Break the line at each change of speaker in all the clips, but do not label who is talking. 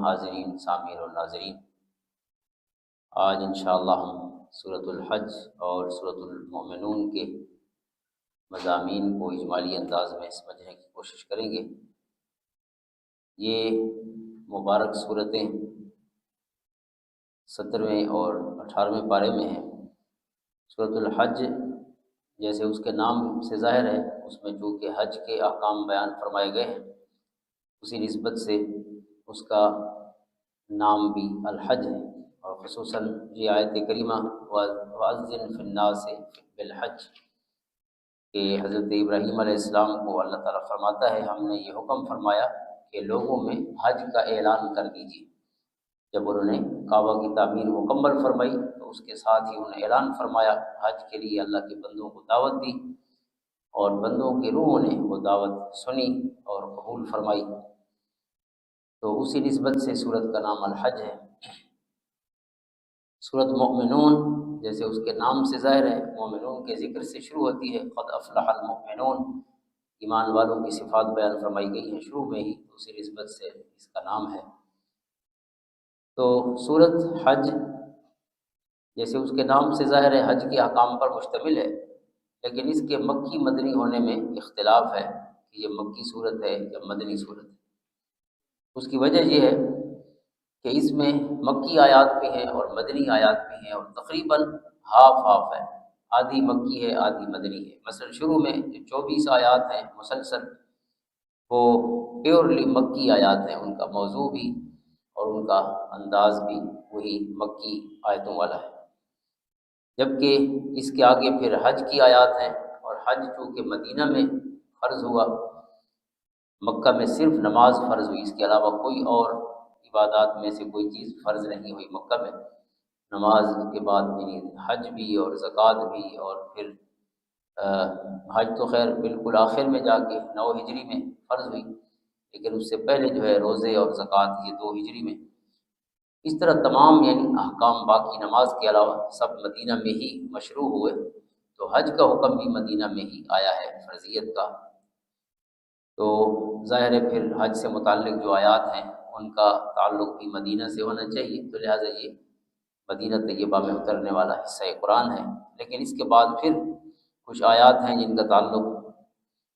حاضرین سامعین اور ناظرین، آج انشاءاللہ ہم سورۃ الحج اور سورۃ المؤمنون کے مضامین کو اجمالی انداز میں سمجھنے کی کوشش کریں گے۔ یہ مبارک صورتیں 17ویں اور 18ویں پارے میں ہیں۔ سورۃ الحج جیسے اس کے نام سے ظاہر ہے، اس میں چونکہ حج کے احکام بیان فرمائے گئے ہیں، اسی نسبت سے اس کا نام بھی الحج ہے۔ اور خصوصاً یہ آیت کریمہ وَأَذِّن فِي النَّاسِ بِالْحَجِّ کہ حضرت ابراہیم علیہ السلام کو اللہ تعالیٰ فرماتا ہے، ہم نے یہ حکم فرمایا کہ لوگوں میں حج کا اعلان کر دیجیے۔ جب انہوں نے کعبہ کی تعمیر مکمل فرمائی تو اس کے ساتھ ہی انہوں نے اعلان فرمایا، حج کے لیے اللہ کے بندوں کو دعوت دی، اور بندوں کے روحوں نے وہ دعوت سنی اور قبول فرمائی۔ تو اسی نسبت سے سورت کا نام الحج ہے۔ سورت مؤمنون جیسے اس کے نام سے ظاہر ہے، مومنون کے ذکر سے شروع ہوتی ہے۔ قد افلح المؤمنون، ایمان والوں کی صفات بیان فرمائی گئی ہیں شروع میں ہی، اسی نسبت سے اس کا نام ہے۔ تو سورت حج جیسے اس کے نام سے ظاہر ہے، حج کے احکام پر مشتمل ہے، لیکن اس کے مکی مدنی ہونے میں اختلاف ہے کہ یہ مکی صورت ہے یا مدنی صورت ہے۔ اس کی وجہ یہ ہے کہ اس میں مکی آیات بھی ہیں اور مدنی آیات بھی ہیں، اور تقریباً ہاف ہاف ہے، آدھی مکی ہے آدھی مدنی ہے۔ مثلا شروع میں جو 24 آیات ہیں مسلسل، وہ پیورلی مکی آیات ہیں، ان کا موضوع بھی اور ان کا انداز بھی وہی مکی آیتوں والا ہے۔ جبکہ اس کے آگے پھر حج کی آیات ہیں، اور حج چونکہ مدینہ میں فرض ہوا، مکہ میں صرف نماز فرض ہوئی، اس کے علاوہ کوئی اور عبادات میں سے کوئی چیز فرض نہیں ہوئی مکہ میں۔ نماز کے بعد یعنی حج بھی اور زکوٰۃ بھی، اور پھر حج تو خیر بالکل آخر میں جا کے 9 ہجری میں فرض ہوئی، لیکن اس سے پہلے جو ہے روزے اور زکوٰۃ یہ 2 ہجری میں۔ اس طرح تمام یعنی احکام باقی نماز کے علاوہ سب مدینہ میں ہی مشروع ہوئے، تو حج کا حکم بھی مدینہ میں ہی آیا ہے فرضیت کا۔ تو ظاہر ہے پھر حج سے متعلق جو آیات ہیں ان کا تعلق بھی مدینہ سے ہونا چاہیے، تو لہٰذا یہ مدینہ طیبہ میں اترنے والا حصہ قرآن ہے۔ لیکن اس کے بعد پھر کچھ آیات ہیں جن کا تعلق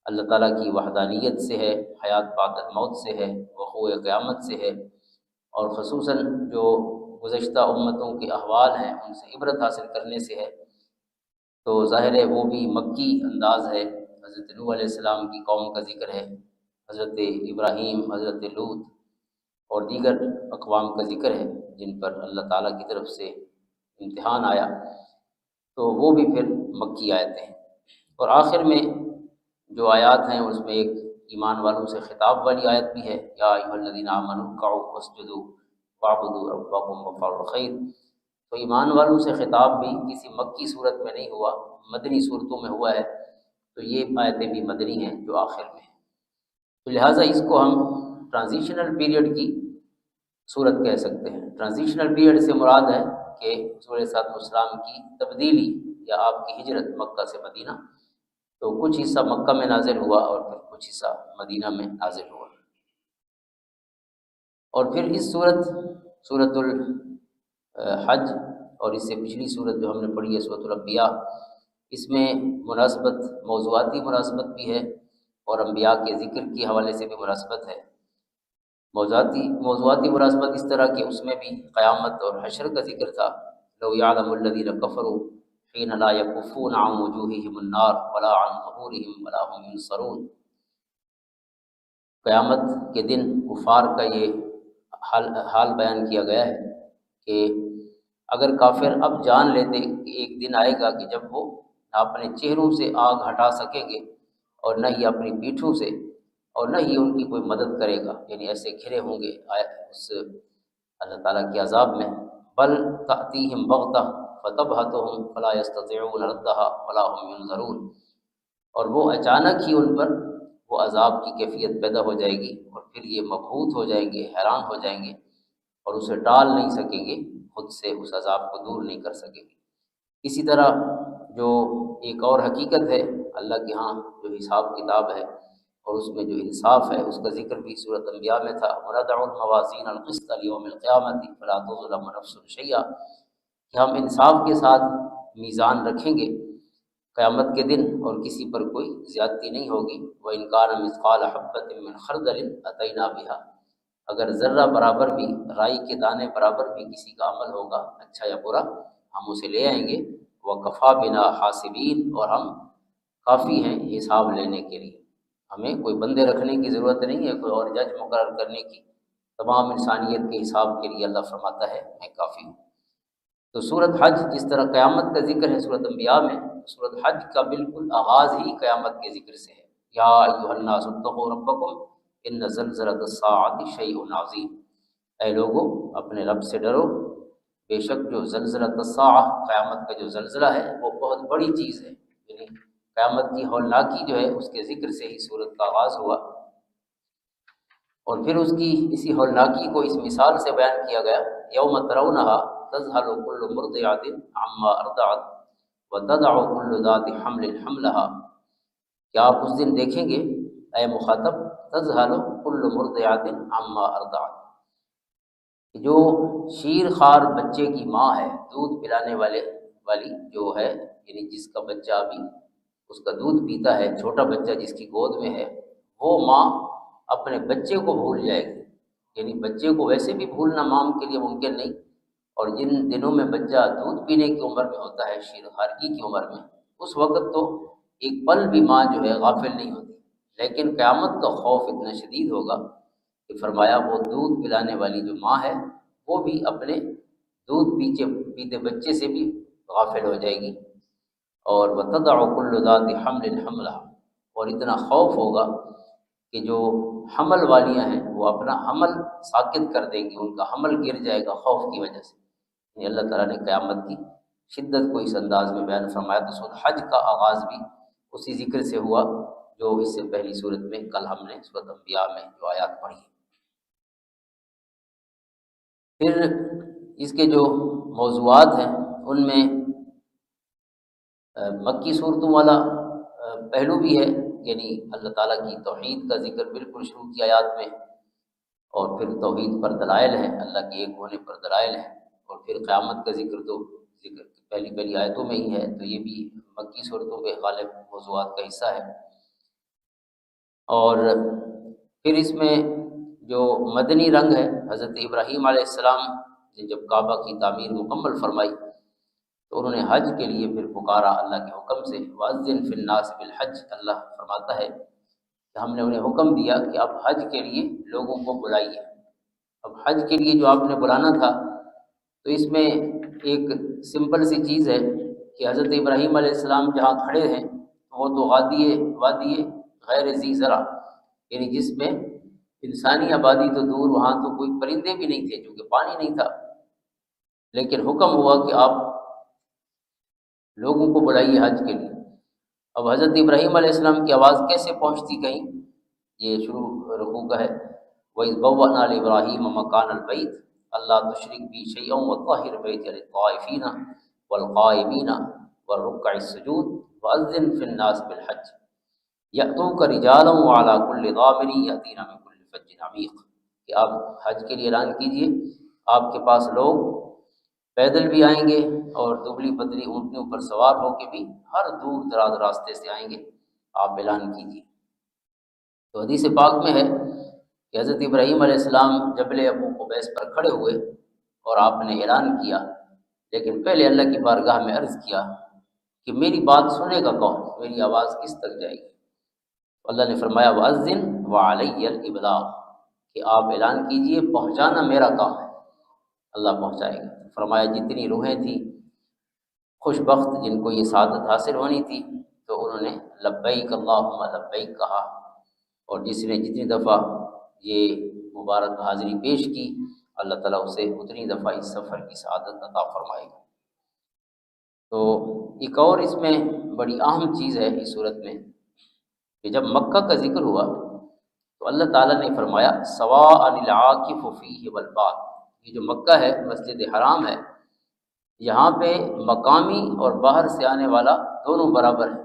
اللہ تعالیٰ کی وحدانیت سے ہے، حیات بعد الموت سے ہے، وقوع قیامت سے ہے، اور خصوصاً جو گزشتہ امتوں کے احوال ہیں ان سے عبرت حاصل کرنے سے ہے۔ تو ظاہر ہے وہ بھی مکی انداز ہے۔ حضرت نوح علیہ السلام کی قوم کا ذکر ہے، حضرت ابراہیم، حضرت لوط اور دیگر اقوام کا ذکر ہے جن پر اللہ تعالیٰ کی طرف سے امتحان آیا، تو وہ بھی پھر مکی آیتیں ہیں۔ اور آخر میں جو آیات ہیں اس میں ایک ایمان والوں سے خطاب والی آیت بھی ہے، یا ایھا الذین آمنوا ارکعوا واسجدوا واعبدوا ربکم وافعلوا الخیر۔ تو ایمان والوں سے خطاب بھی کسی مکی صورت میں نہیں ہوا، مدنی صورتوں میں ہوا ہے، تو یہ آیتیں بھی مدنی ہیں جو آخر میں ہیں۔ تو لہٰذا اس کو ہم ٹرانزیشنل پیریڈ کی صورت کہہ سکتے ہیں۔ ٹرانزیشنل پیریڈ سے مراد ہے کہ حضور علیہ السلام کی تبدیلی یا آپ کی ہجرت مکہ سے مدینہ، تو کچھ حصہ مکہ میں نازل ہوا اور پھر کچھ حصہ مدینہ میں نازل ہوا۔ اور پھر اس سورت الحج اور اس سے پچھلی صورت جو ہم نے پڑھی ہے سورۃ الانبیاء، اس میں مناسبت موضوعاتی مناسبت بھی ہے اور انبیاء کے ذکر کے حوالے سے بھی مناسبت ہے۔ موضوعاتی مناسبت اس طرح کہ اس میں بھی قیامت اور حشر کا ذکر تھا۔ لو یعلم الذین کفروا حین لا یکفون عن وجوہہم النار ولا عن ظہورہم ولا هم ینصرون۔ قیامت کے دن کفار کا یہ حال بیان کیا گیا ہے کہ اگر کافر اب جان لیتے کہ ایک دن آئے گا کہ جب وہ نہ اپنے چہروں سے آگ ہٹا سکیں گے اور نہ ہی اپنی پیٹھوں سے، اور نہ ہی ان کی کوئی مدد کرے گا، یعنی ایسے گھرے ہوں گے اس اللہ تعالیٰ کے عذاب میں۔ بل تأتیہم بغتہ فتبہتہم فلا یستطیعون ردہا ولا هم ینظرون۔ اور وہ اچانک ہی ان پر وہ عذاب کی کیفیت پیدا ہو جائے گی، اور پھر یہ مبہوت ہو جائیں گے، حیران ہو جائیں گے، اور اسے ٹال نہیں سکیں گے، خود سے اس عذاب کو دور نہیں کر سکیں گے۔ اسی طرح جو ایک اور حقیقت ہے اللہ کے ہاں جو حساب کتاب ہے، اور اس میں جو انصاف ہے اس کا ذکر بھی سورۃ انبیاء میں تھا۔ وَنَضَعُ الْمَوَازِينَ الْقِسْطَ لِيَوْمِ الْقِيَامَةِ فَلَا تُظْلَمُ نَفْسٌ شَيْئًا، کہ ہم انصاف کے ساتھ میزان رکھیں گے قیامت کے دن اور کسی پر کوئی زیادتی نہیں ہوگی۔ وَإِنْ كَانَ مِثْقَالَ حَبَّةٍ مِّنْ خَرْدَلٍ أَتَيْنَا بِهَا، اگر ذرہ برابر بھی، رائی کے دانے برابر بھی کسی کا عمل ہوگا اچھا یا برا، ہم اسے لے آئیں گے۔ وَكَفَىٰ بِنَا حَاسِبِينَ، اور ہم کافی ہیں حساب لینے کے لیے، ہمیں کوئی بندے رکھنے کی ضرورت نہیں ہے، کوئی اور جج مقرر کرنے کی، تمام انسانیت کے حساب کے لیے اللہ فرماتا ہے میں کافی ہوں۔ تو سورۃ حج جس طرح قیامت کا ذکر ہے سورۃ انبیاء میں، سورۃ حج کا بالکل آغاز ہی قیامت کے ذکر سے ہے۔ یا ایھا الناس اتقوا ربکم ان زلزلۃ الساعۃ شیء عظیم، اے لوگو اپنے رب سے ڈرو، بے شک جو زلزلۃ الساعہ قیامت کا جو زلزلہ ہے وہ بہت بڑی چیز ہے، یعنی قیامت کی ہولناکی جو ہے اس کے ذکر سے ہی سورت کا آغاز ہوا، اور پھر اس کی اسی ہولناکی کو اس مثال سے بیان کیا گیا۔ یوم ترونھا تذہل کل مرضعۃ عما ارضعت وتضع کل ذات حمل حملھا، کیا آپ اس دن دیکھیں گے اے مخاطب، تذہل کل مرضعۃ عما ارضعت، جو شیر خوار بچے کی ماں ہے، دودھ پلانے والی جو ہے، یعنی جس کا بچہ ابھی اس کا دودھ پیتا ہے، چھوٹا بچہ جس کی گود میں ہے، وہ ماں اپنے بچے کو بھول جائے گی، یعنی بچے کو ویسے بھی بھولنا ماں کے لیے ممکن نہیں، اور جن دنوں میں بچہ دودھ پینے کی عمر میں ہوتا ہے، شیر خارگی کی عمر میں، اس وقت تو ایک پل بھی ماں جو ہے غافل نہیں ہوتی، لیکن قیامت کا خوف اتنا شدید ہوگا کہ فرمایا وہ دودھ پلانے والی جو ماں ہے وہ بھی اپنے دودھ پیتے بچے سے بھی غافل ہو جائے گی۔ اور وَتَضَعُ كُلُّ ذَاتِ حَمْلٍ حَمْلَهَا، اور اتنا خوف ہوگا کہ جو حمل والیاں ہیں وہ اپنا حمل ساقط کر دیں گی، ان کا حمل گر جائے گا خوف کی وجہ سے۔ یعنی اللہ تعالیٰ نے قیامت کی شدت کو اس انداز میں بیان فرمایا۔ تو سورۃ حج کا آغاز بھی اسی ذکر سے ہوا جو اس سے پہلی صورت میں کل ہم نے سورۃ انبیاء میں جو آیات پڑھی۔ پھر اس کے جو موضوعات ہیں ان میں مکی صورتوں والا پہلو بھی ہے، یعنی اللہ تعالیٰ کی توحید کا ذکر بالکل شروع کی آیات میں، اور پھر توحید پر دلائل ہیں، اللہ کے ایک ہونے پر دلائل ہیں، اور پھر قیامت کا ذکر تو ذکر پہلی آیتوں میں ہی ہے، تو یہ بھی مکی صورتوں کے غالب موضوعات کا حصہ ہے۔ اور پھر اس میں جو مدنی رنگ ہے، حضرت ابراہیم علیہ السلام نے جب کعبہ کی تعمیر مکمل فرمائی تو انہوں نے حج کے لیے پھر پکارا اللہ کے حکم سے۔ وَأَذِّن فِي النَّاسِ بِالْحَجِّ، اللہ فرماتا ہے کہ ہم نے انہیں حکم دیا کہ اب حج کے لیے لوگوں کو بلائیے۔ اب حج کے لیے جو آپ نے بلانا تھا، تو اس میں ایک سمپل سی چیز ہے کہ حضرت ابراہیم علیہ السلام جہاں کھڑے ہیں وہ تو وادی غیر ذی زرع، یعنی جس میں انسانی آبادی تو دور، وہاں تو کوئی پرندے بھی نہیں تھے چونکہ پانی نہیں تھا، لیکن حکم ہوا کہ آپ لوگوں کو بلائیے حج کے لیے۔ اب حضرت ابراہیم علیہ السلام کی آواز کیسے پہنچتی کہیں، یہ شروع رکوع کا ہے۔ وَإِذْ بَوَّأْنَا لِإِبْرَاهِيمَ مَكَانَ الْبَيْتِ أَلَّا تُشْرِكْ بِي شَيْئًا وَطَهِّرْ بَيْتِيَ لِلطَّائِفِينَ وَالْقَائِمِينَ وَالرُّكَّعِ السُّجُودِ وَأَذِّنْ فِي النَّاسِ بِالْحَجِّ يَأْتُوكَ رِجَالًا وَعَلَىٰ كُلِّ ضَامِرٍ يَأْتِينَ مِن كُلِّ فَجٍّ عَمِيقٍ، کہ آپ حج کے لیے اعلان کیجئے، آپ کے پاس لوگ پیدل بھی آئیں گے اور دبلی پتلی اونٹنیوں پر سوار ہو کے بھی ہر دور دراز راستے سے آئیں گے، آپ اعلان کیجیے۔ تو حدیث پاک میں ہے کہ حضرت ابراہیم علیہ السلام جبل ابو قبیس پر کھڑے ہوئے اور آپ نے اعلان کیا، لیکن پہلے اللہ کی بارگاہ میں عرض کیا کہ میری بات سنے گا کون، میری آواز کس تک جائے گی؟ تو اللہ نے فرمایا وَأَذِّن وَعَلَيَّ الْإِبْلَاغُ، کہ آپ اعلان کیجئے، پہنچانا میرا کام ہے، اللہ پہنچائے گا۔ فرمایا جتنی روحیں تھیں خوش بخت جن کو یہ سعادت حاصل ہونی تھی، تو انہوں نے لبیک اللہم لبیک کہا، اور جس نے جتنی دفعہ یہ مبارک حاضری پیش کی، اللہ تعالیٰ اسے اتنی دفعہ اس سفر کی سعادت عطا فرمائے گا۔ تو ایک اور اس میں بڑی اہم چیز ہے اس صورت میں کہ جب مکہ کا ذکر ہوا تو اللہ تعالیٰ نے فرمایا سواء العاکف فیہ والباد، یہ جو مکہ ہے مسجد حرام ہے، یہاں پہ مقامی اور باہر سے آنے والا دونوں برابر ہیں،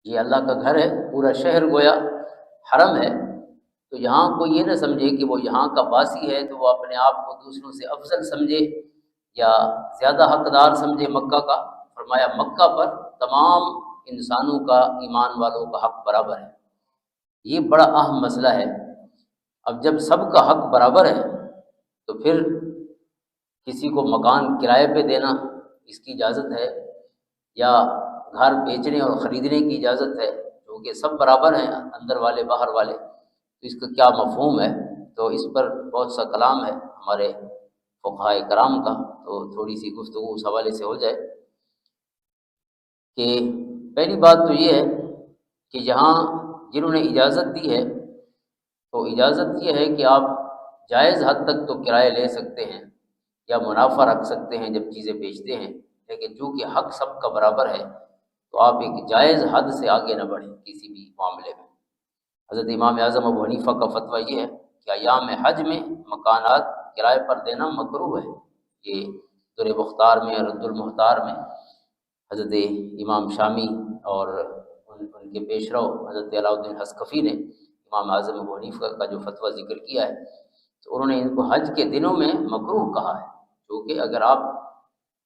یہ اللہ کا گھر ہے، پورا شہر گویا حرم ہے، تو یہاں کوئی یہ نہ سمجھے کہ وہ یہاں کا باسی ہے تو وہ اپنے آپ کو دوسروں سے افضل سمجھے یا زیادہ حقدار سمجھے مکہ کا۔ فرمایا مکہ پر تمام انسانوں کا، ایمان والوں کا حق برابر ہے۔ یہ بڑا اہم مسئلہ ہے۔ اب جب سب کا حق برابر ہے تو پھر کسی کو مکان کرائے پہ دینا اس کی اجازت ہے یا گھر بیچنے اور خریدنے کی اجازت ہے، کیونکہ سب برابر ہیں اندر والے باہر والے، تو اس کا کیا مفہوم ہے؟ تو اس پر بہت سا کلام ہے ہمارے فقہائے کرام کا، تو تھوڑی سی گفتگو اس حوالے سے ہو جائے کہ پہلی بات تو یہ ہے کہ یہاں جنہوں نے اجازت دی ہے تو اجازت یہ ہے کہ آپ جائز حد تک تو کرائے لے سکتے ہیں یا منافع رکھ سکتے ہیں جب چیزیں بیچتے ہیں، لیکن چونکہ حق سب کا برابر ہے تو آپ ایک جائز حد سے آگے نہ بڑھیں کسی بھی معاملے میں۔ حضرت امام اعظم ابو حنیفہ کا فتویٰ یہ ہے کہ ایام حج میں مکانات کرائے پر دینا مکروہ ہے۔ یہ در مختار میں، رد المختار میں حضرت امام شامی اور ان کے پیشرو حضرت علاء الدین حسکفی نے امام اعظم ابو حنیفہ کا جو فتویٰ ذکر کیا ہے تو انہوں نے ان کو حج کے دنوں میں مکروہ کہا ہے، کیونکہ اگر آپ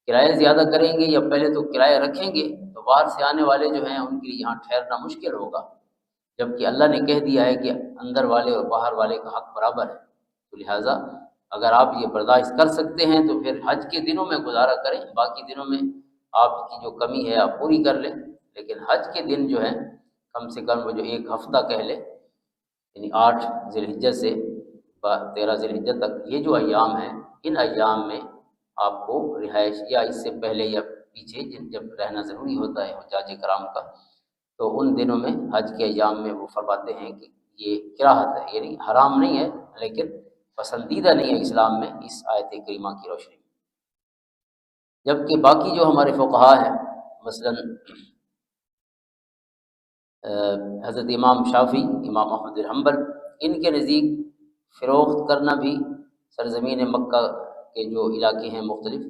کرائے زیادہ کریں گے یا پہلے تو کرائے رکھیں گے تو باہر سے آنے والے جو ہیں ان کے لیے یہاں ٹھہرنا مشکل ہوگا، جبکہ اللہ نے کہہ دیا ہے کہ اندر والے اور باہر والے کا حق برابر ہے۔ تو لہٰذا اگر آپ یہ برداشت کر سکتے ہیں تو پھر حج کے دنوں میں گزارا کریں، باقی دنوں میں آپ کی جو کمی ہے آپ پوری کر لیں، لیکن حج کے دن جو ہیں کم سے کم وہ جو ایک ہفتہ کہہ لیں، یعنی 8 ذی الحجہ سے 13 ذی الحجہ تک یہ جو ایام ہیں، ان ایام میں آپ کو رہائش یا اس سے پہلے یا پیچھے جب رہنا ضروری ہوتا ہے حجاج کرام کا، تو ان دنوں میں حج کے ایام میں وہ فرماتے ہیں کہ یہ کراہت ہے، یعنی حرام نہیں ہے لیکن پسندیدہ نہیں ہے اسلام میں اس آیت کریمہ کی روشنی میں۔ جبکہ باقی جو ہمارے فقہا ہیں، مثلا حضرت امام شافعی، امام احمد بن حنبل، ان کے نزدیک فروخت کرنا بھی سرزمین مکہ کے جو علاقے ہیں مختلف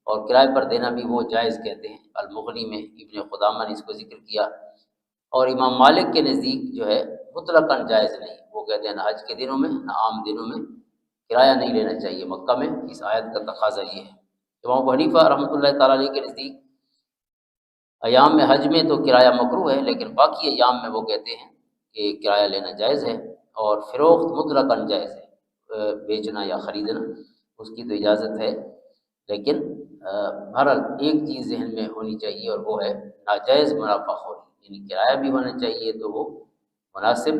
اور کرائے پر دینا بھی وہ جائز کہتے ہیں۔ المغنی میں ابن قدامہ نے اس کو ذکر کیا، اور امام مالک کے نزدیک جو ہے مطلقاً جائز نہیں، وہ کہتے ہیں نہ حج کے دنوں میں نہ عام دنوں میں کرایہ نہیں لینا چاہیے مکہ میں، اس آیت کا تقاضا یہ ہے۔ امام ابو حنیفہ رحمۃ اللہ تعالیٰ علیہ کے نزدیک ایام میں حج میں تو کرایہ مکروہ ہے، لیکن باقی ایام میں وہ کہتے ہیں کہ کرایہ لینا جائز ہے، اور فروخت مطلقاً جائز ہے، بیچنا یا خریدنا اس کی تو اجازت ہے، لیکن بہرحال ایک چیز ذہن میں ہونی چاہیے اور وہ ہے ناجائز منافع خوری، یعنی کرایہ بھی ہونا چاہیے تو وہ مناسب،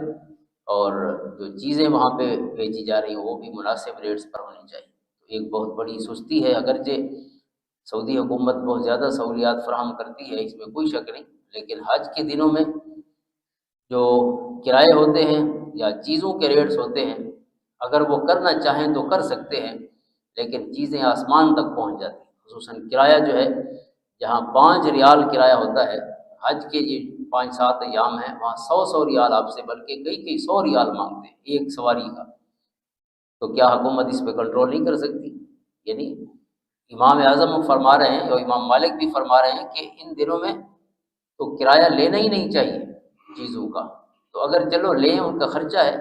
اور جو چیزیں وہاں پہ بیچی جا رہی ہیں وہ بھی مناسب ریٹس پر ہونی چاہیے۔ تو ایک بہت بڑی سستی ہے، اگرچہ سعودی حکومت بہت زیادہ سہولیات فراہم کرتی ہے، اس میں کوئی شک نہیں، لیکن حج کے دنوں میں جو کرائے ہوتے ہیں یا چیزوں کے ریٹس ہوتے ہیں اگر وہ کرنا چاہیں تو کر سکتے ہیں، لیکن چیزیں آسمان تک پہنچ جاتی ہیں۔ خصوصاً کرایہ جو ہے، جہاں 5 ریال کرایہ ہوتا ہے حج کے یہ 5-7 ایام ہیں، وہاں 100 ریال آپ سے، بلکہ کئی 100 ریال مانگتے ہیں ایک سواری کا۔ تو کیا حکومت اس پہ کنٹرول نہیں کر سکتی؟ یعنی امام اعظم فرما رہے ہیں اور امام مالک بھی فرما رہے ہیں کہ ان دنوں میں تو کرایہ لینا ہی نہیں چاہیے چیزوں کا، تو اگر چلو لیں ان کا خرچہ ہے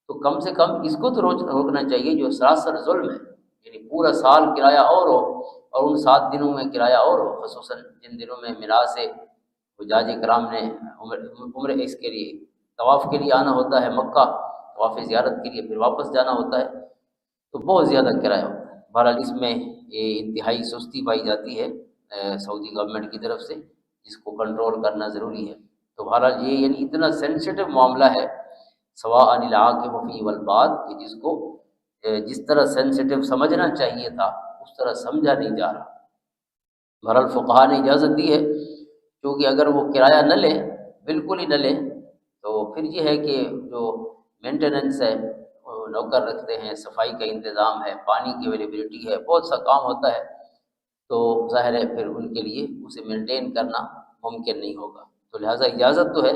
تو کم سے کم اس کو تو روکنا چاہیے جو سراسر ظلم ہے، یعنی پورا سال کرایہ اور ہو اور ان 7 دنوں میں کرایہ اور ہو، خصوصاً جن دنوں میں مینا سے حجاج کرام نے عمرہ اس کے لیے طواف کے لیے آنا ہوتا ہے مکہ، طواف زیارت کے لیے پھر واپس جانا ہوتا ہے، تو بہت زیادہ کرایہ ہوتا ہے۔ بہرحال اس میں یہ انتہائی سستی پائی جاتی ہے سعودی گورنمنٹ کی طرف سے، جس کو کنٹرول کرنا ضروری ہے۔ تو بہرحال یہ یعنی اتنا سینسٹیو معاملہ ہے سواء العاقب فی والباد، کہ جس کو جس طرح سینسٹیو سمجھنا چاہیے تھا اس طرح سمجھا نہیں جا رہا۔ بہرحال فقہا نے اجازت دی ہے، کیونکہ اگر وہ کرایہ نہ لیں، بالکل ہی نہ لیں، تو پھر یہ ہے کہ جو مینٹیننس ہے وہ نوکر رکھتے ہیں، صفائی کا انتظام ہے، پانی کی اویلیبلٹی ہے، بہت سا کام ہوتا ہے، تو ظاہر ہے پھر ان کے لیے اسے مینٹین کرنا ممکن نہیں ہوگا۔ تو لہٰذا اجازت تو ہے،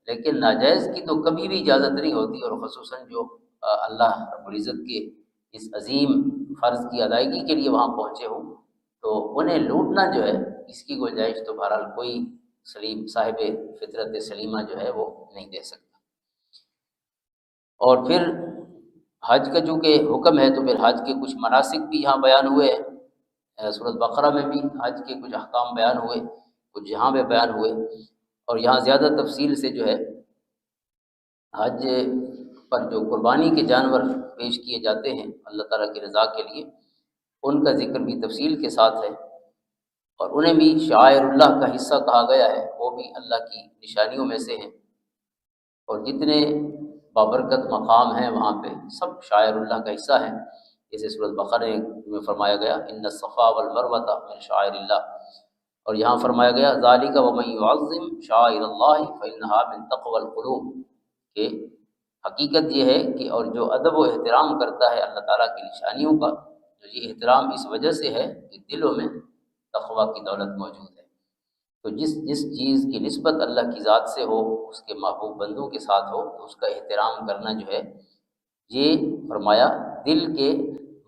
لیکن ناجائز کی تو کبھی بھی اجازت نہیں ہوتی، اور خصوصاً جو اللہ رب العزت کے اس عظیم فرض کی ادائیگی کے لیے وہاں پہنچے ہوں تو انہیں لوٹنا جو ہے اس کی گنجائش تو بہرحال کوئی سلیم صاحب فطرت سلیمہ جو ہے وہ نہیں دے سکتا۔ اور پھر حج کا چونکہ حکم ہے تو پھر حج کے کچھ مناسک بھی یہاں بیان ہوئے ہیں۔ سورۃ بقرہ میں بھی حج کے کچھ احکام بیان ہوئے، کچھ یہاں پہ بیان ہوئے، اور یہاں زیادہ تفصیل سے جو ہے حج پر جو قربانی کے جانور پیش کیے جاتے ہیں اللہ تعالیٰ کی رضا کے لیے، ان کا ذکر بھی تفصیل کے ساتھ ہے، اور انہیں بھی شعائر اللہ کا حصہ کہا گیا ہے، وہ بھی اللہ کی نشانیوں میں سے ہیں، اور جتنے بابرکت مقام ہیں وہاں پہ سب شاعر اللہ کا حصہ ہیں۔ جیسے سورۃ بقرہ میں فرمایا گیا ان الصفا والمروۃ من شعائر اللہ، اور یہاں فرمایا گیا ذالک ومن یعظم شعائر اللہ فانھا من تقوی القلوب، کہ حقیقت یہ ہے کہ اور جو ادب و احترام کرتا ہے اللہ تعالیٰ کی نشانیوں کا، جو یہ احترام اس وجہ سے ہے کہ دلوں میں تقوی کی دولت موجود ہے۔ تو جس چیز کی نسبت اللہ کی ذات سے ہو، اس کے محبوب بندوں کے ساتھ ہو، تو اس کا احترام کرنا جو ہے یہ فرمایا دل کے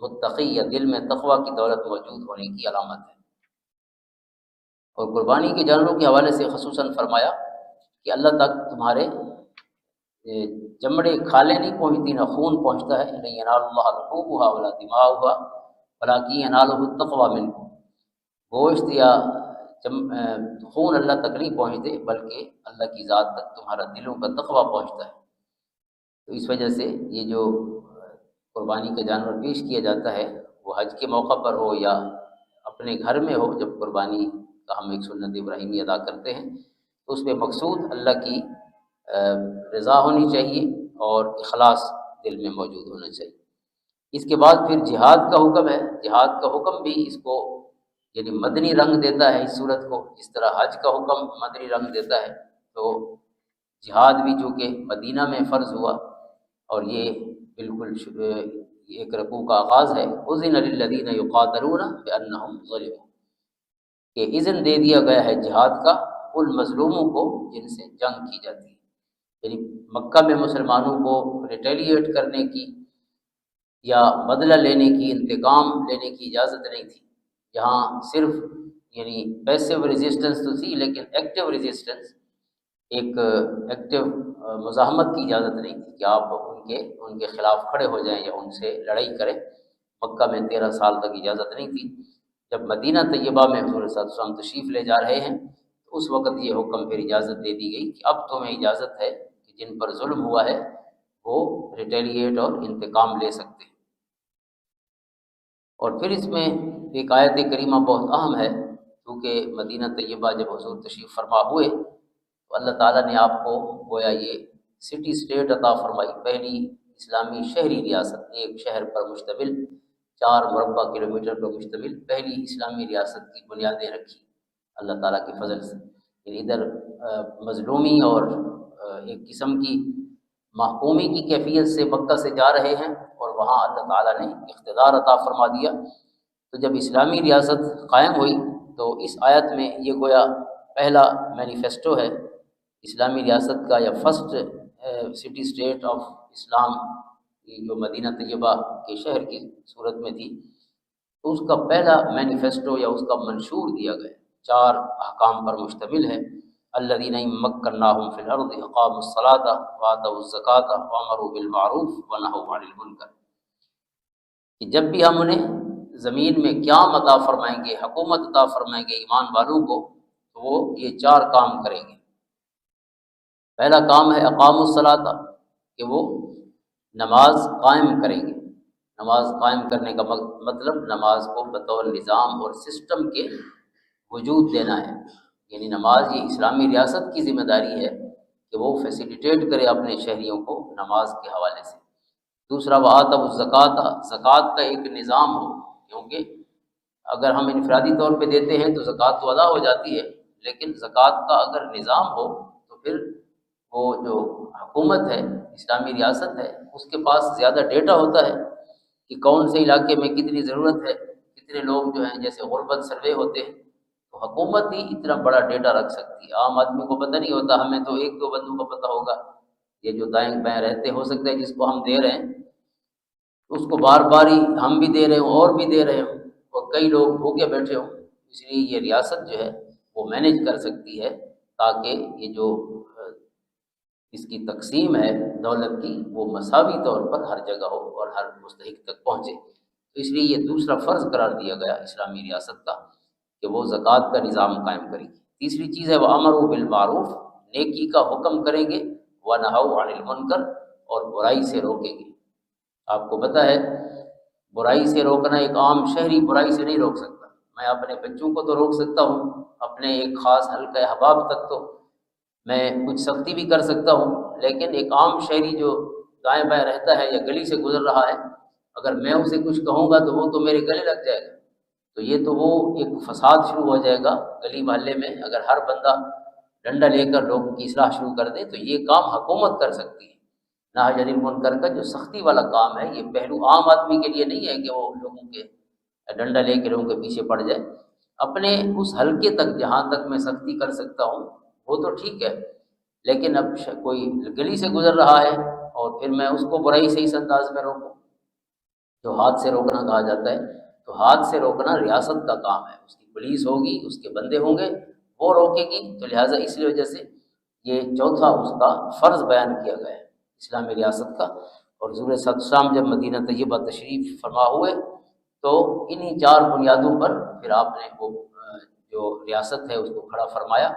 متقی یا دل میں تقوی کی دولت موجود ہونے کی علامت ہے۔ اور قربانی کے جانوروں کے حوالے سے خصوصاً فرمایا کہ اللہ تک تمہارے چمڑے کھالیں نہیں پہنچتی، نہ خون پہنچتا ہے، نہیں ینال اللہ لحومها ولا دماؤها ولکن ینالہ التقوی منکم، گوشت یا خون اللہ تک نہیں پہنچتے بلکہ اللہ کی ذات تک تمہارا دلوں کا تقوی پہنچتا ہے۔ تو اس وجہ سے یہ جو قربانی کا جانور پیش کیا جاتا ہے وہ حج کے موقع پر ہو یا اپنے گھر میں ہو، جب قربانی کا ہم ایک سنت ابراہیمی ادا کرتے ہیں تو اس میں مقصود اللہ کی رضا ہونی چاہیے اور اخلاص دل میں موجود ہونا چاہیے۔ اس کے بعد پھر جہاد کا حکم ہے۔ جہاد کا حکم بھی اس کو یعنی مدنی رنگ دیتا ہے اس صورت کو، جس طرح حج کا حکم مدنی رنگ دیتا ہے، تو جہاد بھی چونکہ مدینہ میں فرض ہوا، اور یہ بالکل ایک رکوع کا آغاز ہے، اذن للذین یقاتلون بانہم ظلموا، کہ اذن دے دیا گیا ہے جہاد کا ان مظلوموں کو جن سے جنگ کی جاتی ہے۔ یعنی مکہ میں مسلمانوں کو ریٹیلیٹ کرنے کی یا بدلہ لینے کی، انتقام لینے کی اجازت نہیں تھی۔ یہاں صرف یعنی پیسیو ریزسٹنس تو تھی، لیکن ایکٹیو ریزسٹنس، ایک ایکٹیو مزاحمت کی اجازت نہیں تھی کہ آپ ان کے خلاف کھڑے ہو جائیں یا ان سے لڑائی کریں۔ مکہ میں 13 سال تک اجازت نہیں تھی۔ جب مدینہ طیبہ میں حضور صلی اللہ علیہ وسلم تشریف لے جا رہے ہیں تو اس وقت یہ حکم پھر اجازت دے دی گئی کہ اب تمہیں اجازت ہے کہ جن پر ظلم ہوا ہے وہ ریٹیلیٹ اور انتقام لے سکتے ہیں۔ اور پھر اس میں ایک آیت کریمہ بہت اہم ہے، کیونکہ مدینہ طیبہ جب حضور تشریف فرما ہوئے تو اللہ تعالیٰ نے آپ کو گویا یہ سٹی اسٹیٹ عطا فرمائی، پہلی اسلامی شہری ریاست، ایک شہر پر مشتمل 4 مربع کلومیٹر پر مشتمل پہلی اسلامی ریاست کی بنیادیں رکھی اللہ تعالیٰ کے فضل سے۔ یعنی ادھر مظلومی اور ایک قسم کی محکومی کی کیفیت سے مکہ سے جا رہے ہیں، اور وہاں اللہ تعالیٰ نے اقتدار عطا فرما دیا۔ تو جب اسلامی ریاست قائم ہوئی تو اس آیت میں یہ گویا پہلا مینیفیسٹو ہے اسلامی ریاست کا، یا فرسٹ سٹی اسٹیٹ آف اسلام، جو مدینہ طیبہ کے شہر کی صورت میں تھی، تو اس کا پہلا مینیفیسٹو یا اس کا منشور دیا گیا، 4 احکام پر مشتمل ہے۔ الذین مکناہم فی الارض اقاموا الصلاۃ وآتوا الزکاۃ وامروا بالمعروف ونہوا عن المنکر، کہ جب بھی ہم انہیں زمین میں قیام عطا فرمائیں گے، حکومت عطا فرمائیں گے ایمان والوں کو، تو وہ یہ 4 کام کریں گے۔ پہلا کام ہے اقاموا الصلاۃ، کہ وہ نماز قائم کریں گے۔ نماز قائم کرنے کا مطلب نماز کو بطور نظام اور سسٹم کے وجود دینا ہے۔ یعنی نماز یہ اسلامی ریاست کی ذمہ داری ہے کہ وہ فیسیلیٹیٹ کرے اپنے شہریوں کو نماز کے حوالے سے۔ دوسرا وآتوا الزکاۃ، زکوٰۃ کا ایک نظام ہو، کیونکہ اگر ہم انفرادی طور پہ دیتے ہیں تو زکوٰۃ تو ادا ہو جاتی ہے، لیکن زکوٰۃ کا اگر نظام ہو تو پھر وہ جو حکومت ہے، اسلامی ریاست ہے، اس کے پاس زیادہ ڈیٹا ہوتا ہے کہ کون سے علاقے میں کتنی ضرورت ہے، کتنے لوگ جو ہیں، جیسے غربت سروے ہوتے ہیں، تو حکومت ہی اتنا بڑا ڈیٹا رکھ سکتی ہے۔ عام آدمی کو پتہ نہیں ہوتا، ہمیں تو 1-2 بندوں کو پتہ ہوگا، یہ جو دائیں بائیں رہتے، ہو سکتا ہے جس کو ہم دے رہے ہیں اس کو بار بار ہی ہم بھی دے رہے ہوں اور بھی دے رہے ہوں، اور کئی لوگ بھوکے بیٹھے ہوں۔ اس لیے یہ ریاست جو ہے وہ مینیج کر سکتی ہے تاکہ یہ جو اس کی تقسیم ہے دولت کی وہ مساوی طور پر ہر جگہ ہو اور ہر مستحق تک پہنچے۔ تو اس لیے یہ دوسرا فرض قرار دیا گیا اسلامی ریاست کا کہ وہ زکوٰۃ کا نظام قائم کرے گی۔ تیسری چیز ہے وَأَمَرُوا بِالْمَعْرُوفِ، نیکی کا حکم کریں گے، وَنَهَوْا عَنِ الْمُنْکَرِ، اور برائی سے روکیں گے۔ آپ کو پتہ ہے برائی سے روکنا، ایک عام شہری برائی سے نہیں روک سکتا۔ میں اپنے بچوں کو تو روک سکتا ہوں، اپنے ایک خاص حلقہ احباب تک تو میں کچھ سختی بھی کر سکتا ہوں، لیکن ایک عام شہری جو دائیں بائیں رہتا ہے یا گلی سے گزر رہا ہے، اگر میں اسے کچھ کہوں گا تو وہ تو میرے گلے لگ جائے گا۔ تو یہ تو وہ ایک فساد شروع ہو جائے گا گلی محلے میں۔ اگر ہر بندہ ڈنڈا لے کر لوگوں کی اصلاح شروع کر دے تو یہ کام حکومت کر سکتی ہے۔ نہی عن المنکر کا جو سختی والا کام ہے، یہ پہلو عام آدمی کے لیے نہیں ہے کہ وہ لوگوں کے ڈنڈا لے کے لوگوں کے پیچھے پڑ جائے۔ اپنے اس حلقے تک جہاں تک میں سختی کر سکتا ہوں وہ تو ٹھیک ہے، لیکن اب کوئی گلی سے گزر رہا ہے اور پھر میں اس کو برائی سے اس انداز میں روکوں، جو ہاتھ سے روکنا کہا جاتا ہے، تو ہاتھ سے روکنا ریاست کا کام ہے، اس کی پولیس ہوگی، اس کے بندے ہوں گے، وہ روکے گی۔ تو لہٰذا اس لیے وجہ سے یہ چوتھا اس کا فرض بیان کیا گیا ہے اسلامی ریاست کا۔ اور حضور صلی اللہ علیہ وسلم جب مدینہ طیبہ تشریف فرما ہوئے تو انہی چار بنیادوں پر پھر آپ نے وہ جو ریاست ہے اس کو کھڑا فرمایا،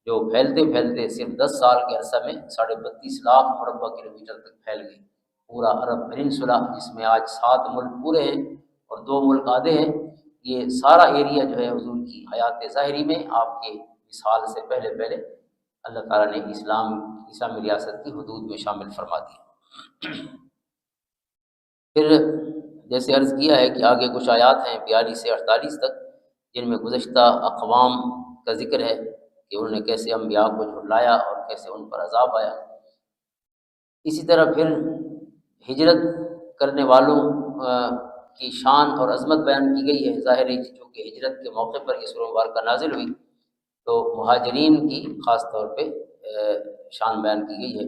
جو پھیلتے پھیلتے صرف 10 سال کے عرصہ میں 32.5 لاکھ مربع کلومیٹر تک پھیل گئی۔ پورا عرب پیننسولا جس میں آج 7 ملک پورے ہیں اور 2 ملک آدھے ہیں، یہ سارا ایریا جو ہے حضور کی حیات ظاہری میں آپ کے وصال سے پہلے پہلے اللہ تعالیٰ نے اسلامی ریاست کی حدود میں شامل فرما دیا۔ پھر جیسے عرض کیا ہے کہ آگے کچھ آیات ہیں 42 سے 48 تک، جن میں گزشتہ اقوام کا ذکر ہے کہ انہوں نے کیسے انبیاء کو جھٹلایا اور کیسے ان پر عذاب آیا۔ اسی طرح پھر ہجرت کرنے والوں کی شان اور عظمت بیان کی گئی ہے۔ ظاہر ہے کہ چونکہ ہجرت کے موقع پر یہ سورہ مبارکہ نازل ہوئی تو مہاجرین کی خاص طور پہ شان بیان کی گئی ہے۔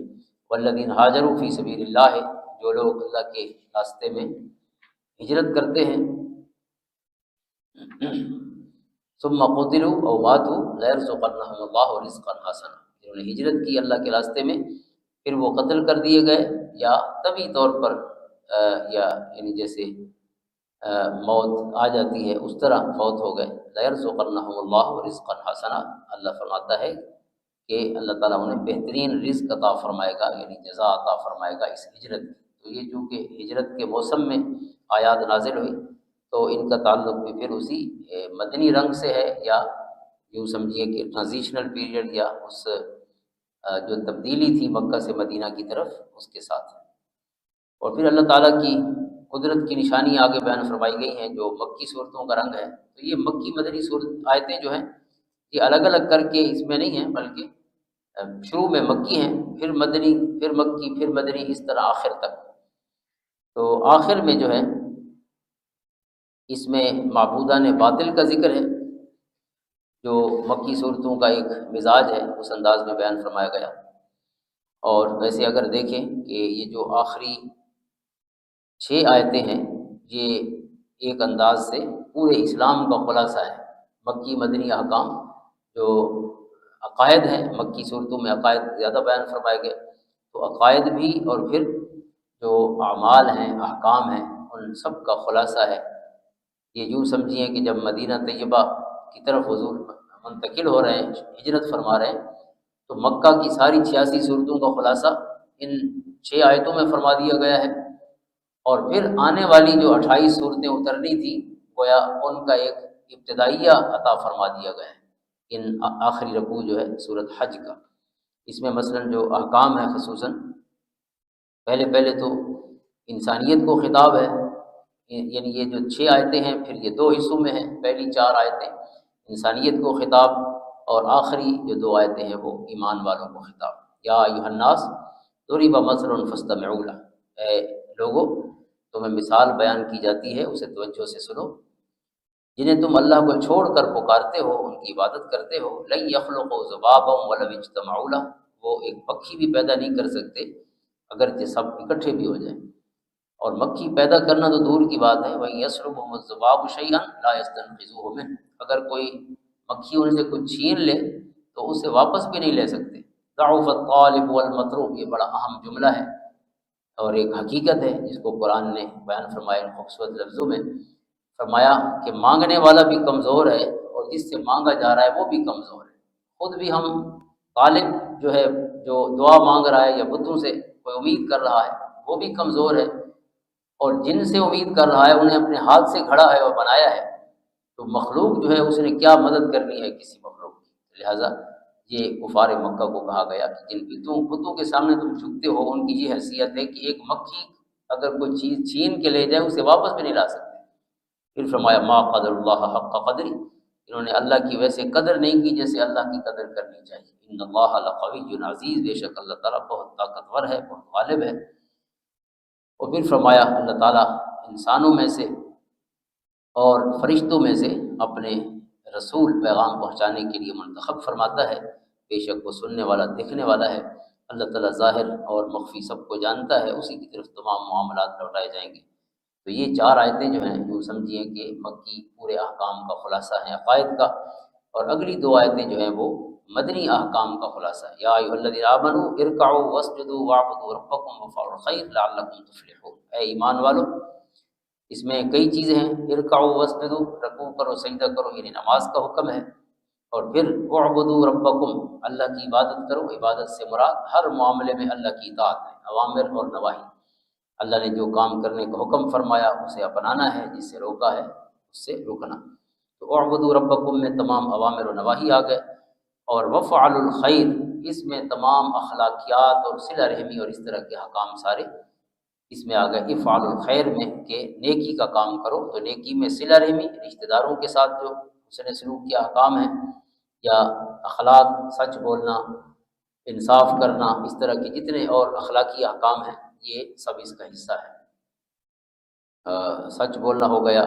والذین ہاجروا فی سبیل اللہ، جو لوگ اللہ کے راستے میں ہجرت کرتے ہیں، ثم قتلوا او ماتوا لیرزقنہم اللہ رزقا حسنا، جنہوں نے ہجرت کی اللہ کے راستے میں پھر وہ قتل کر دیے گئے یا طبی طور پر یا یعنی جیسے موت آ جاتی ہے اس طرح فوت ہو گئے، لیرزقنہم اللہ رزقا حسنا، اللہ فرماتا ہے کہ اللہ تعالیٰ انہیں بہترین رزق عطا فرمائے گا، یعنی جزا عطا فرمائے گا اس ہجرت کی۔ تو یہ چونکہ ہجرت کے موسم میں آیات نازل ہوئی تو ان کا تعلق بھی پھر اسی مدنی رنگ سے ہے، یا یوں سمجھیے کہ ٹرانزیشنل پیریڈ یا اس جو تبدیلی تھی مکہ سے مدینہ کی طرف اس کے ساتھ۔ اور پھر اللہ تعالیٰ کی قدرت کی نشانی آگے بیان فرمائی گئی ہیں جو مکی صورتوں کا رنگ ہے۔ تو یہ مکی مدنی صورت آیتیں جو ہیں یہ الگ الگ کر کے اس میں نہیں ہیں، بلکہ شروع میں مکی ہیں، پھر مدنی، پھر مکی، پھر مدنی، اس طرح آخر تک۔ تو آخر میں جو ہے اس میں معبودان باطل کا ذکر ہے، جو مکی صورتوں کا ایک مزاج ہے، اس انداز میں بیان فرمایا گیا۔ اور ویسے اگر دیکھیں کہ یہ جو آخری 6 آیتیں ہیں یہ ایک انداز سے پورے اسلام کا خلاصہ ہے۔ مکی مدنی احکام جو عقائد ہیں، مکی صورتوں میں عقائد زیادہ بیان فرمائے گئے، تو عقائد بھی اور پھر جو اعمال ہیں، احکام ہیں، ان سب کا خلاصہ ہے۔ یہ یوں سمجھیے کہ جب مدینہ طیبہ کی طرف حضور منتقل ہو رہے ہیں، ہجرت فرما رہے ہیں، تو مکہ کی ساری 86 صورتوں کا خلاصہ ان 6 آیتوں میں فرما دیا گیا ہے، اور پھر آنے والی جو 28 صورتیں اترنی تھی گویا ان کا ایک ابتدائیہ عطا فرما دیا گیا ہے ان آخری رکوع جو ہے سورۃ حج کا۔ اس میں مثلاً جو احکام ہیں، خصوصاً پہلے تو انسانیت کو خطاب ہے، یعنی یہ جو 6 آیتیں ہیں پھر یہ 2 حصوں میں ہیں۔ پہلی 4 آیتیں انسانیت کو خطاب اور آخری جو 2 آیتیں ہیں وہ ایمان والوں کو خطاب۔ یا ایھا الناس ضرب مثل فاستمعوا لہ، اے لوگو تمہیں مثال بیان کی جاتی ہے، اسے توجہ سے سنو۔ جنہیں تم اللہ کو چھوڑ کر پکارتے ہو، ان کی عبادت کرتے ہو، لن یخلقوا ذبابا ولو اجتمعوا لہ، وہ ایک پکھی بھی پیدا نہیں کر سکتے اگرچہ سب اکٹھے بھی ہو جائیں۔ اور مکھی پیدا کرنا تو دور کی بات ہے، وَإِن يَسْلُبْهُمُ الذُّبَابُ شَيْئًا لَا يَسْتَنقِذُوهُ مِنْهُ، اگر کوئی مکھی ان سے کچھ چھین لے تو اسے واپس بھی نہیں لے سکتے۔ ضعف الطالب والمطلوب، یہ بڑا اہم جملہ ہے اور ایک حقیقت ہے جس کو قرآن نے بیان فرمایا ان خوبصورت لفظوں میں۔ فرمایا کہ مانگنے والا بھی کمزور ہے اور جس سے مانگا جا رہا ہے وہ بھی کمزور ہے۔ خود بھی ہم طالب جو ہے جو دعا مانگ رہا ہے یا بتوں سے کوئی امید کر رہا ہے وہ بھی کمزور ہے، اور جن سے امید کر رہا ہے انہیں اپنے ہاتھ سے گھڑا ہے اور بنایا ہے، تو مخلوق جو ہے اس نے کیا مدد کرنی ہے کسی مخلوق کی۔ لہٰذا یہ کفار مکہ کو کہا گیا کہ جن بتوں کے سامنے تم جھکتے ہو ان کی یہ حیثیت ہے کہ ایک مکھی اگر کوئی چیز چھین کے لے جائے اسے واپس بھی نہیں لا سکتے۔ پھر فرمایا ما قدر اللہ حق قدری، انہوں نے اللہ کی ویسے قدر نہیں کی جیسے اللہ کی قدر کرنی چاہیے۔ ان اللہ لقوی عزیز، بے شک اللہ تعالیٰ بہت طاقتور ہے، بہت غالب ہے۔ اور پھر فرمایا اللہ تعالیٰ انسانوں میں سے اور فرشتوں میں سے اپنے رسول پیغام پہنچانے کے لیے منتخب فرماتا ہے، بے شک وہ سننے والا دیکھنے والا ہے۔ اللہ تعالیٰ ظاہر اور مخفی سب کو جانتا ہے، اسی کی طرف تمام معاملات لوٹائے جائیں گے۔ تو یہ 4 آیتیں جو ہیں یوں سمجھیے کہ مکی پورے احکام کا خلاصہ ہیں عقائد کا، اور اگلی 2 آیتیں جو ہیں وہ مدنی احکام کا خلاصہ ہے۔ یا ایھا الذین آمنوا ارکعوا واسجدوا واعبدوا ربکم وافعلوا الخیر لعلکم تفلحون، اے ایمان والو، اس میں کئی چیزیں ہیں۔ ارکعوا واسجدوا، رکوع کرو سجدہ کرو، یعنی نماز کا حکم ہے، اور پھر اعبدوا ربکم، اللہ کی عبادت کرو۔ عبادت سے مراد ہر معاملے میں اللہ کی اطاعت ہے، اوامر اور نواہی۔ اللہ نے جو کام کرنے کا حکم فرمایا اسے اپنانا ہے، جس سے روکا ہے اس سے رکنا۔ تو اعبدوا ربکم میں تمام اوامر و نواہی آ گئے، اور وفعلوا الخیر، اس میں تمام اخلاقیات اور صلہ رحمی اور اس طرح کے احکام سارے اس میں آ گئے۔ افعلوا الخیر میں کہ نیکی کا کام کرو، تو نیکی میں صلہ رحمی، رشتہ داروں کے ساتھ جو حسن سلوک کے احکام ہیں، یا اخلاق، سچ بولنا، انصاف کرنا، اس طرح کے جتنے اور اخلاقی احکام ہیں یہ سب اس کا حصہ ہے۔ سچ بولنا ہو گیا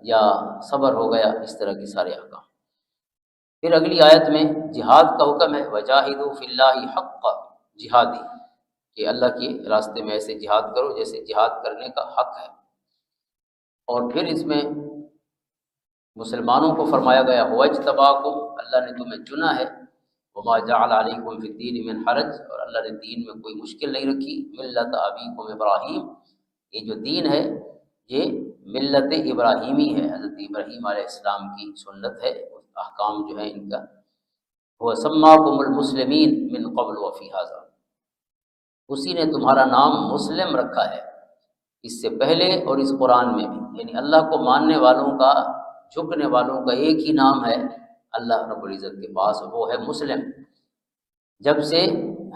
یا صبر ہو گیا، اس طرح کے سارے احکام۔ پھر اگلی آیت میں جہاد کا حکم ہے، وجاہدوا فی اللہ حق جہادی، کہ اللہ کے راستے میں ایسے جہاد کرو جیسے جہاد کرنے کا حق ہے۔ اور پھر اس میں مسلمانوں کو فرمایا گیا هو اجتباکم، اللہ نے تمہیں چنا ہے، وما جعل علیکم فی الدین من حرج، اور اللہ نے دین میں کوئی مشکل نہیں رکھی، ملت ابیکم ابراہیم، یہ جو دین ہے یہ ملت ابراہیمی ہے، حضرت ابراہیم علیہ السلام کی سنت ہے، احکام جو ہیں ان کا۔ وہ سماکم المسلمین من قبل وفی ھذا، اسی نے تمہارا نام مسلم رکھا ہے اس سے پہلے اور اس قرآن میں بھی، یعنی اللہ کو ماننے والوں کا، جھکنے والوں کا ایک ہی نام ہے اللہ رب العزت کے پاس، وہ ہے مسلم۔ جب سے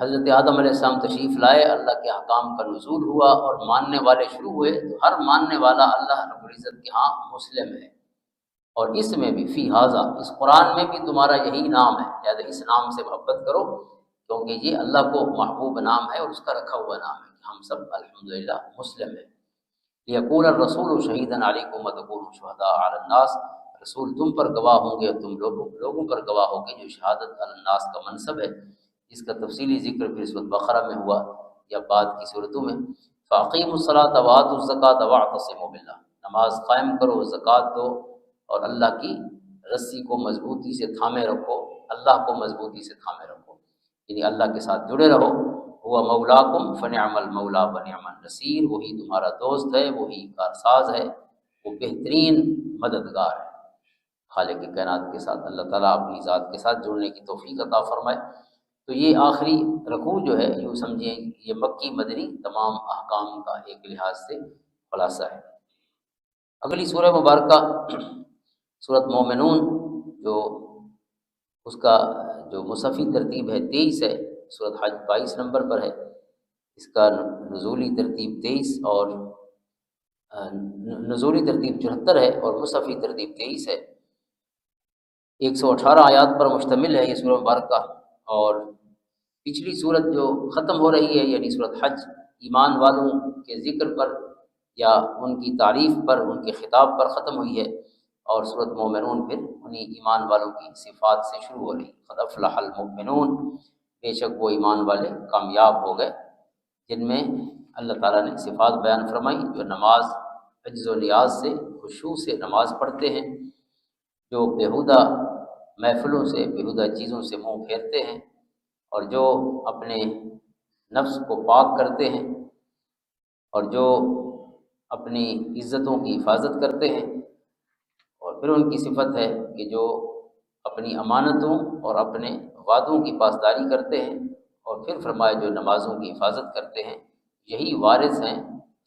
حضرت آدم علیہ السلام تشریف لائے، اللہ کے احکام کا نزول ہوا اور ماننے والے شروع ہوئے، تو ہر ماننے والا اللہ رب العزت کے ہاں مسلم ہے۔ اور اس میں بھی فی ھذا، اس قرآن میں بھی تمہارا یہی نام ہے، لہٰذا اس نام سے محبت کرو، کیونکہ یہ اللہ کو محبوب نام ہے اور اس کا رکھا ہوا نام ہے کہ ہم سب الحمدللہ مسلم ہیں۔ لیکون الرسول شہیدا علیکم وتکونوا شہداء علی الناس، رسول تم پر گواہ ہوں گے اور تم لوگوں پر گواہ ہوں گے، جو شہادت علی الناس کا منصب ہے، اس کا تفصیلی ذکر پھر سورۃ بقرہ میں ہوا یا بعد کی صورتوں میں۔ فاقیموا الصلاۃ وآتوا الزکاۃ واعتصموا باللہ، نماز قائم کرو، زکوٰۃ دو، اور اللہ کی رسی کو مضبوطی سے تھامے رکھو، اللہ کو مضبوطی سے تھامے رکھو، یعنی اللہ کے ساتھ جڑے رہو۔ ہوا مولاکم فنعم المولا ونعم النصیر، وہی تمہارا دوست ہے، وہی کارساز ہے، وہ بہترین مددگار ہے۔ خالق کائنات کے ساتھ اللہ تعالیٰ اپنی ذات کے ساتھ جڑنے کی توفیق عطا فرمائے۔ تو یہ آخری رکوع جو ہے یوں سمجھیں یہ مکی مدنی تمام احکام کا ایک لحاظ سے خلاصہ ہے۔ اگلی سورہ مبارکہ سورۃ مومنون، جو اس کا جو مصحفی ترتیب ہے 23 ہے، سورۃ حج 22 نمبر پر ہے، اس کا نزولی ترتیب 23 اور نزولی ترتیب 74 ہے اور مصحفی ترتیب 23 ہے۔ 118 آیات پر مشتمل ہے یہ سورہ مبارکہ، اور پچھلی سورت جو ختم ہو رہی ہے یعنی سورۃ حج، ایمان والوں کے ذکر پر یا ان کی تعریف پر، ان کے خطاب پر ختم ہوئی ہے، اور سورۃ مومنون پھر انہی ایمان والوں کی صفات سے شروع ہو رہی ہے۔ قد افلح المؤمنون، بے شک وہ ایمان والے کامیاب ہو گئے جن میں اللہ تعالیٰ نے صفات بیان فرمائی، جو نماز عجز و نیاز سے خشوع سے نماز پڑھتے ہیں، جو بیہودہ محفلوں سے، بیہودہ چیزوں سے منہ پھیرتے ہیں، اور جو اپنے نفس کو پاک کرتے ہیں اور جو اپنی عزتوں کی حفاظت کرتے ہیں، اور پھر ان کی صفت ہے کہ جو اپنی امانتوں اور اپنے وعدوں کی پاسداری کرتے ہیں، اور پھر فرمایا جو نمازوں کی حفاظت کرتے ہیں، یہی وارث ہیں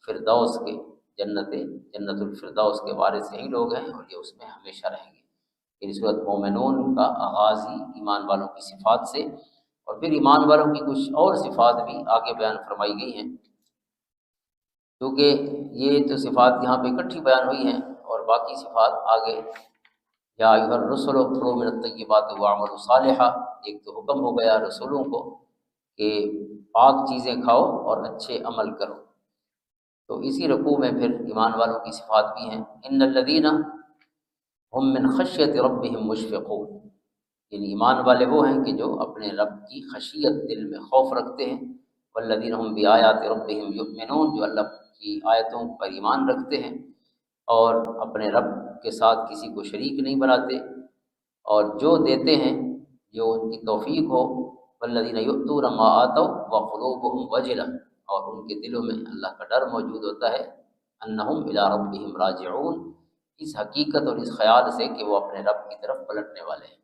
فردوس کے، جنت الفردوس کے وارث یہی لوگ ہیں، اور یہ اس میں ہمیشہ رہیں گے۔ یہ صورت مومنون کا آغاز ہی ایمان والوں کی صفات سے، اور پھر ایمان والوں کی کچھ اور صفات بھی آگے بیان فرمائی گئی ہیں، کیونکہ یہ تو صفات یہاں پہ اکٹھی بیان ہوئی ہیں، اور باقی صفات آگے، یا ایھا الرسل کلوا من الطیبات واعملوا صالحا، ایک تو حکم ہو گیا رسولوں کو کہ پاک چیزیں کھاؤ اور اچھے عمل کرو، تو اسی رکوع میں پھر ایمان والوں کی صفات بھی ہیں۔ ان الذین ہم من خشیت ربہم مشفقون، یعنی ایمان والے وہ ہیں کہ جو اپنے رب کی خشیت دل میں خوف رکھتے ہیں، والذین ہم بآیات ربہم یؤمنون، جو اللہ کی آیتوں پر ایمان رکھتے ہیں اور اپنے رب کے ساتھ کسی کو شریک نہیں بناتے، اور جو دیتے ہیں جو ان کی توفیق ہو، والذین یؤتون ما آتوا وقلوبہم وجلہ، اور ان کے دلوں میں اللہ کا ڈر موجود ہوتا ہے، انہم الی ربہم راجعون، اس حقیقت اور اس خیال سے کہ وہ اپنے رب کی طرف پلٹنے والے ہیں۔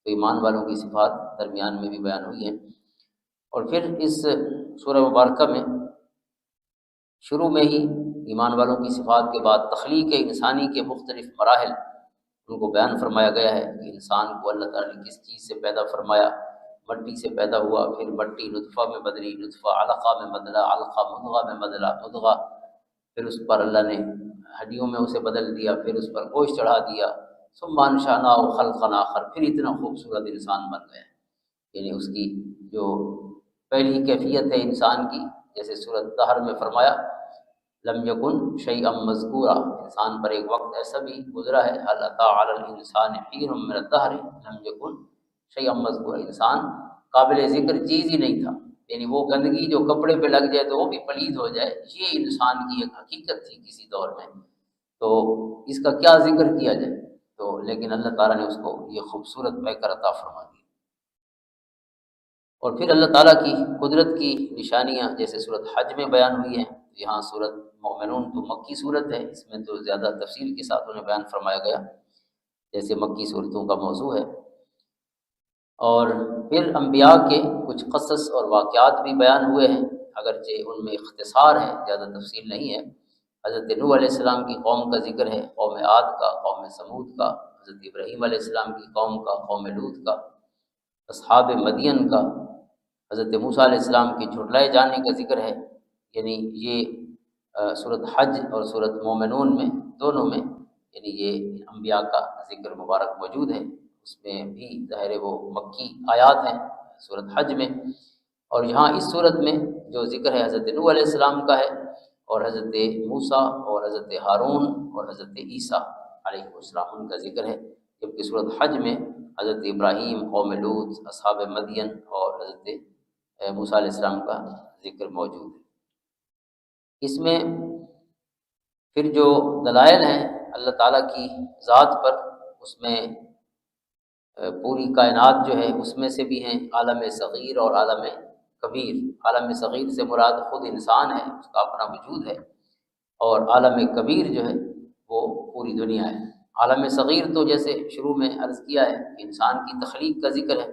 تو ایمان والوں کی صفات درمیان میں بھی بیان ہوئی ہیں، اور پھر اس سورہ مبارکہ میں شروع میں ہی ایمان والوں کی صفات کے بعد تخلیق انسانی کے مختلف مراحل ان کو بیان فرمایا گیا ہے کہ انسان کو اللہ تعالیٰ نے کس چیز سے پیدا فرمایا، مٹی سے پیدا ہوا، پھر مٹی نطفہ میں بدلی، نطفہ علقہ میں بدلا، علقہ مضغہ میں بدلا، مضغہ پھر اس پر اللہ نے ہڈیوں میں اسے بدل دیا، پھر اس پر گوشت چڑھا دیا، ثم انشأناه خلقا آخر، پھر اتنا خوبصورت انسان بن گیا۔ یعنی اس کی جو پہلی کیفیت ہے انسان کی، جیسے سورۃ طہر میں فرمایا لم یکن شیئا مذکورا، انسان پر ایک وقت ایسا بھی گزرا ہے، هل اتى علی الانسان حین من الدہر لم یکن شیئا مذکورا، انسان قابل ذکر چیز ہی نہیں تھا، یعنی وہ گندگی جو کپڑے پہ لگ جائے تو وہ بھی پلید ہو جائے، یہ انسان کی ایک حقیقت تھی کسی دور میں، تو اس کا کیا ذکر کیا جائے، تو لیکن اللہ تعالیٰ نے اس کو یہ خوبصورت پیکر عطا فرما دی۔ اور پھر اللہ تعالیٰ کی قدرت کی نشانیاں جیسے سورۃ حج میں بیان ہوئی ہیں، یہاں سورۃ مومنون تو مکی صورت ہے، اس میں تو زیادہ تفصیل کے ساتھ انہیں بیان فرمایا گیا جیسے مکی صورتوں کا موضوع ہے۔ اور پھر انبیاء کے کچھ قصص اور واقعات بھی بیان ہوئے ہیں، اگرچہ ان میں اختصار ہے، زیادہ تفصیل نہیں ہے۔ حضرت نوح علیہ السلام کی قوم کا ذکر ہے، قوم عاد کا، قوم سمود کا، حضرت ابراہیم علیہ السلام کی قوم کا، قوم لوط کا، اصحاب مدین کا، حضرت موسیٰ علیہ السلام کے جھٹلائے جانے کا ذکر ہے۔ یعنی یہ سورۃ حج اور سورۃ مومنون میں دونوں میں یعنی یہ انبیاء کا ذکر مبارک موجود ہے، اس میں بھی ظاہر وہ مکی آیات ہیں سورۃ حج میں، اور یہاں اس سورت میں جو ذکر ہے حضرت نوح علیہ السلام کا ہے، اور حضرت موسیٰ اور حضرت ہارون اور حضرت عیسیٰ علیہ السلام ان کا ذکر ہے، جبکہ سورۃ حج میں حضرت ابراہیم، قوم لوط، اصحاب مدین اور حضرت موسیٰ علیہ السلام کا ذکر موجود ہے۔ اس میں پھر جو دلائل ہیں اللہ تعالیٰ کی ذات پر، اس میں پوری کائنات جو ہے اس میں سے بھی ہیں عالم صغیر اور عالم کبیر۔ عالم صغیر سے مراد خود انسان ہے، اس کا اپنا وجود ہے، اور عالم کبیر جو ہے وہ پوری دنیا ہے۔ عالم صغیر تو جیسے شروع میں عرض کیا ہے کہ انسان کی تخلیق کا ذکر ہے،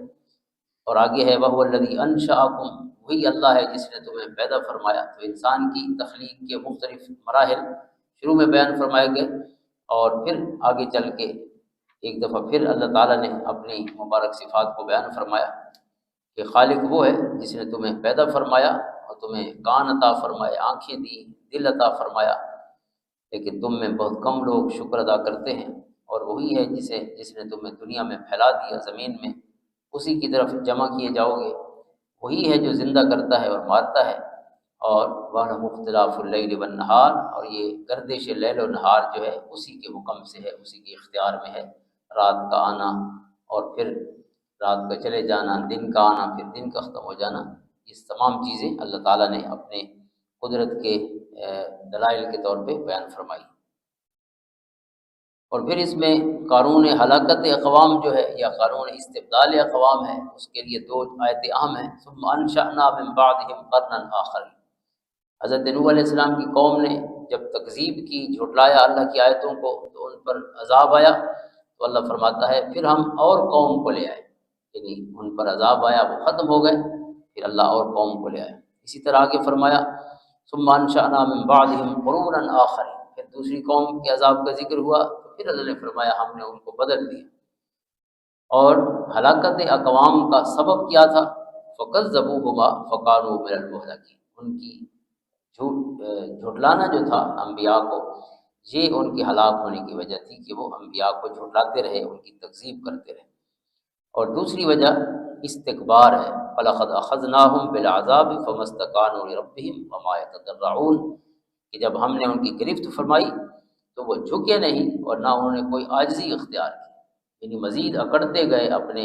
اور آگے ہے وَهُوَ الَّذِي أَنشَأَكُمْ، وہی اللہ ہے جس نے تمہیں پیدا فرمایا۔ تو انسان کی تخلیق کے مختلف مراحل شروع میں بیان فرمائے گئے، اور پھر آگے چل کے ایک دفعہ پھر اللہ تعالیٰ نے اپنی مبارک صفات کو بیان فرمایا کہ خالق وہ ہے جس نے تمہیں پیدا فرمایا اور تمہیں کان عطا فرمائے، آنکھیں دی، دل عطا فرمایا، لیکن تم میں بہت کم لوگ شکر ادا کرتے ہیں، اور وہی ہے جس نے تمہیں دنیا میں پھیلا دیا زمین میں، اسی کی طرف جمع کیے جاؤ گے، وہی ہے جو زندہ کرتا ہے اور مارتا ہے، اور وَلَهُ اخْتِلَافُ اللَّيْلِ وَالنَّهَارِ، اور یہ گردش لیل و نہار جو ہے اسی کے حکم سے ہے، اسی کے اختیار میں ہے، رات کا آنا اور پھر رات کا چلے جانا، دن کا آنا پھر دن کا ختم ہو جانا، یہ تمام چیزیں اللہ تعالیٰ نے اپنے قدرت کے دلائل کے طور پہ بیان فرمائی۔ اور پھر اس میں قانون ہلاکت اقوام جو ہے یا قانون استبدال اقوام ہے، اس کے لیے دو آیتیں اہم ہیں۔ ثم انشأنا من بعدهم قرنا آخرین، حضرت نوح علیہ السلام کی قوم نے جب تکذیب کی، جھٹلایا اللہ کی آیتوں کو، تو ان پر عذاب آیا، تو اللہ فرماتا ہے پھر ہم اور قوم کو لے آئے، یعنی ان پر عذاب آیا، وہ ختم ہو گئے، پھر اللہ اور قوم کو لے آئے۔ اسی طرح آگے فرمایا ثم انشأنا من بعدهم قرونا آخرین، پھر دوسری قوم کے عذاب کا ذکر ہوا، تو پھر اللہ نے فرمایا ہم نے ان کو بدل دیا۔ اور ہلاکت اقوام کا سبب کیا تھا؟ فکذبوہما فکانوا من المہلکین، ان کی جھٹلانا جو تھا انبیاء کو، یہ ان کے ہلاک ہونے کی وجہ تھی کہ وہ انبیاء کو جھٹلاتے رہے، ان کی تکذیب کرتے رہے۔ اور دوسری وجہ استکبار ہے، فَلَقَدْ أَخَذْنَاهُمْ بِالْعَذَابِ فَمَا اسْتَكَانُوا لِرَبِّهِمْ وَمَا يَتَضَرَّعُونَ، کہ جب ہم نے ان کی گرفت فرمائی تو وہ جھکے نہیں اور نہ انہوں نے کوئی عاجزی اختیار کی، یعنی مزید اکڑتے گئے اپنے،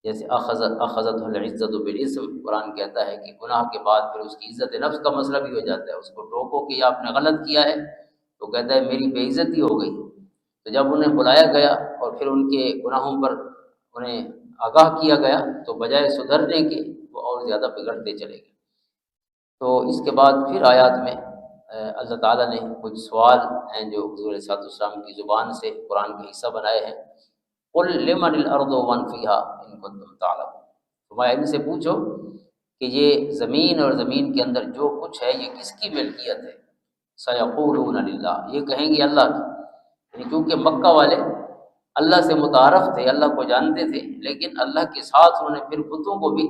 جیسے اخذت العزت بالاسم، قرآن کہتا ہے کہ گناہ کے بعد پھر اس کی عزت نفس کا مسئلہ بھی ہو جاتا ہے، اس کو ٹوکو کہ آپ نے غلط کیا ہے تو کہتا ہے میری بے عزتی ہو گئی۔ تو جب انہیں بلایا گیا اور پھر ان کے گناہوں پر انہیں آگاہ کیا گیا تو بجائے سدھرنے کے وہ اور زیادہ بگڑتے چلے گئے۔ تو اس کے بعد پھر آیات میں اللہ تعالیٰ نے کچھ سوال ہیں جو حضور صلی اللہ علیہ وسلم کی زبان سے قرآن کا حصہ بنائے ہیں۔ قل لمن الارض ومن فیها ان کنتم تعلمون، فرمایا ان سے پوچھو کہ یہ زمین اور زمین کے اندر جو کچھ ہے یہ کس کی ملکیت ہے؟ سیقولون للہ، یہ کہیں گے اللہ کی، یعنی کیونکہ مکہ والے اللہ سے متعارف تھے، اللہ کو جانتے تھے، لیکن اللہ کے ساتھ انہوں نے پھر بتوں کو بھی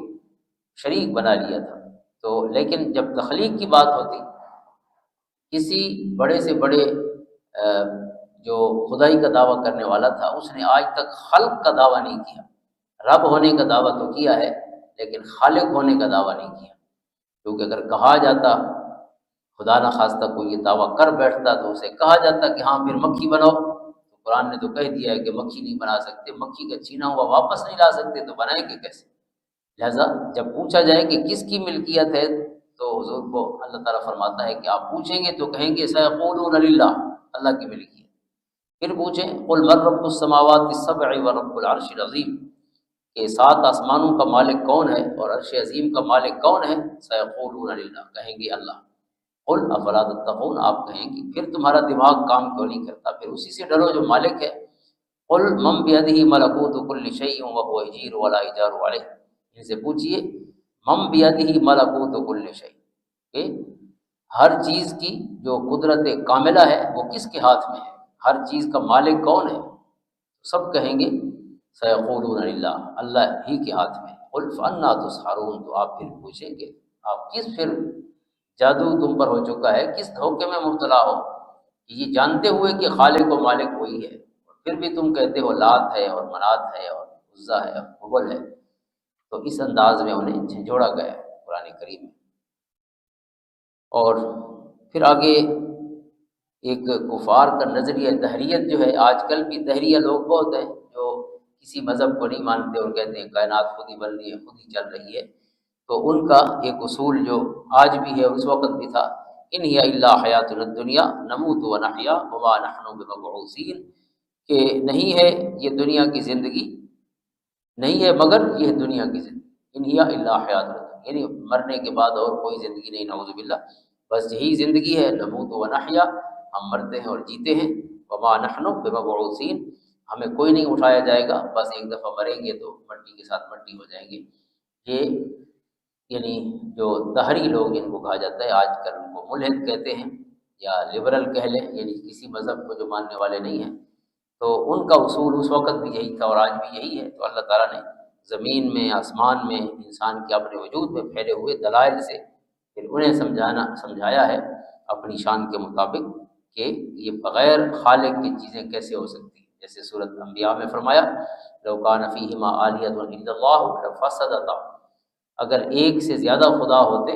شریک بنا لیا تھا۔ تو لیکن جب تخلیق کی بات ہوتی، کسی بڑے سے بڑے جو خدائی کا دعویٰ کرنے والا تھا اس نے آج تک خلق کا دعویٰ نہیں کیا، رب ہونے کا دعویٰ تو کیا ہے لیکن خالق ہونے کا دعویٰ نہیں کیا، کیونکہ اگر کہا جاتا، خدا نہ خواستہ کوئی یہ دعویٰ کر بیٹھتا تو اسے کہا جاتا کہ ہاں پھر مکھی بناؤ، تو قرآن نے تو کہہ دیا ہے کہ مکھی نہیں بنا سکتے، مکھی کا چھینا ہوا واپس نہیں لا سکتے، تو بنائیں گے کیسے؟ لہذا جب پوچھا جائے کہ کس کی ملکیت ہے تو حضور کو اللہ تعالیٰ فرماتا ہے کہ آپ پوچھیں گے تو کہیں گے سیقولون للہ، اللہ کی ملکیت۔ پھر پوچھیں قل من رب السماوات السبع ورب العرش العظیم، کہ 7 آسمانوں کا مالک کون ہے اور عرش عظیم کا مالک کون ہے؟ سیقولون للہ، کہیں گے اللہ۔ قل افلا تتقون، آپ کہیں گے پھر تمہارا دماغ کام کیوں نہیں کرتا، پھر اسی سے ڈرو جو مالک ہے۔ قل من بیدہ ملکوت کل شیء وہو یجیر ولا یجار علیہ، ان سے پوچھئے من بیدہ ملکوت کل شیء، کہ ہر چیز کی جو قدرت کاملہ ہے وہ کس کے ہاتھ میں ہے، ہر چیز کا مالک کون ہے؟ سب کہیں گے سیقولون للہ، اللہ ہی کے ہاتھ میں۔ قل فانا تسحرون، تو آپ پھر پوچھیں گے آپ کس پھر جادو تم پر ہو چکا ہے، کس دھوکے میں مبتلا ہو، یہ جانتے ہوئے کہ خالق و مالک وہی ہے، پھر بھی تم کہتے ہو لات ہے اور منات ہے اور عزا ہے اور حبل ہے۔ تو اس انداز میں انہیں جھنجھوڑا گیا ہے قرآن کریم میں۔ اور پھر آگے ایک کفار کا نظریہ دہریت جو ہے، آج کل بھی دہریہ لوگ بہت ہیں جو کسی مذہب کو نہیں مانتے اور کہتے ہیں کائنات خود ہی بن رہی ہے، خود ہی چل رہی ہے۔ تو ان کا ایک اصول جو آج بھی ہے اس وقت بھی تھا، ان ہی الا حیاتنا الدنیا نموت و نحیا وما نحن بمبعوثین، کہ نہیں ہے یہ دنیا کی زندگی، نہیں ہے مگر یہ دنیا کی زندگی، ان ہی الا حیاتنا الدنیا، یعنی مرنے کے بعد اور کوئی زندگی نہیں، نعوذ باللہ، بس یہی زندگی ہے، نموت و نحیا، ہم مرتے ہیں اور جیتے ہیں، وما نحن بمبعوثین، ہمیں کوئی نہیں اٹھایا جائے گا، بس ایک دفعہ مریں گے تو مٹی کے ساتھ مٹی ہو جائیں گے۔ یہ یعنی جو دہری لوگ جن کو کہا جاتا ہے، آج کل ان کو ملحد کہتے ہیں یا لبرل کہہ لیں، یعنی کسی مذہب کو جو ماننے والے نہیں ہیں، تو ان کا اصول اس وقت بھی یہی تھا اور آج بھی یہی ہے۔ تو اللہ تعالیٰ نے زمین میں، آسمان میں، انسان کے اپنے وجود میں پھیلے ہوئے دلائل سے پھر انہیں سمجھایا ہے اپنی شان کے مطابق کہ یہ بغیر خالق کی چیزیں کیسے ہو سکتی ہیں۔ جیسے سورۃ انبیاء میں فرمایا لو کان فیہما آلیۃ الا اللہ لفسدتا، اگر ایک سے زیادہ خدا ہوتے،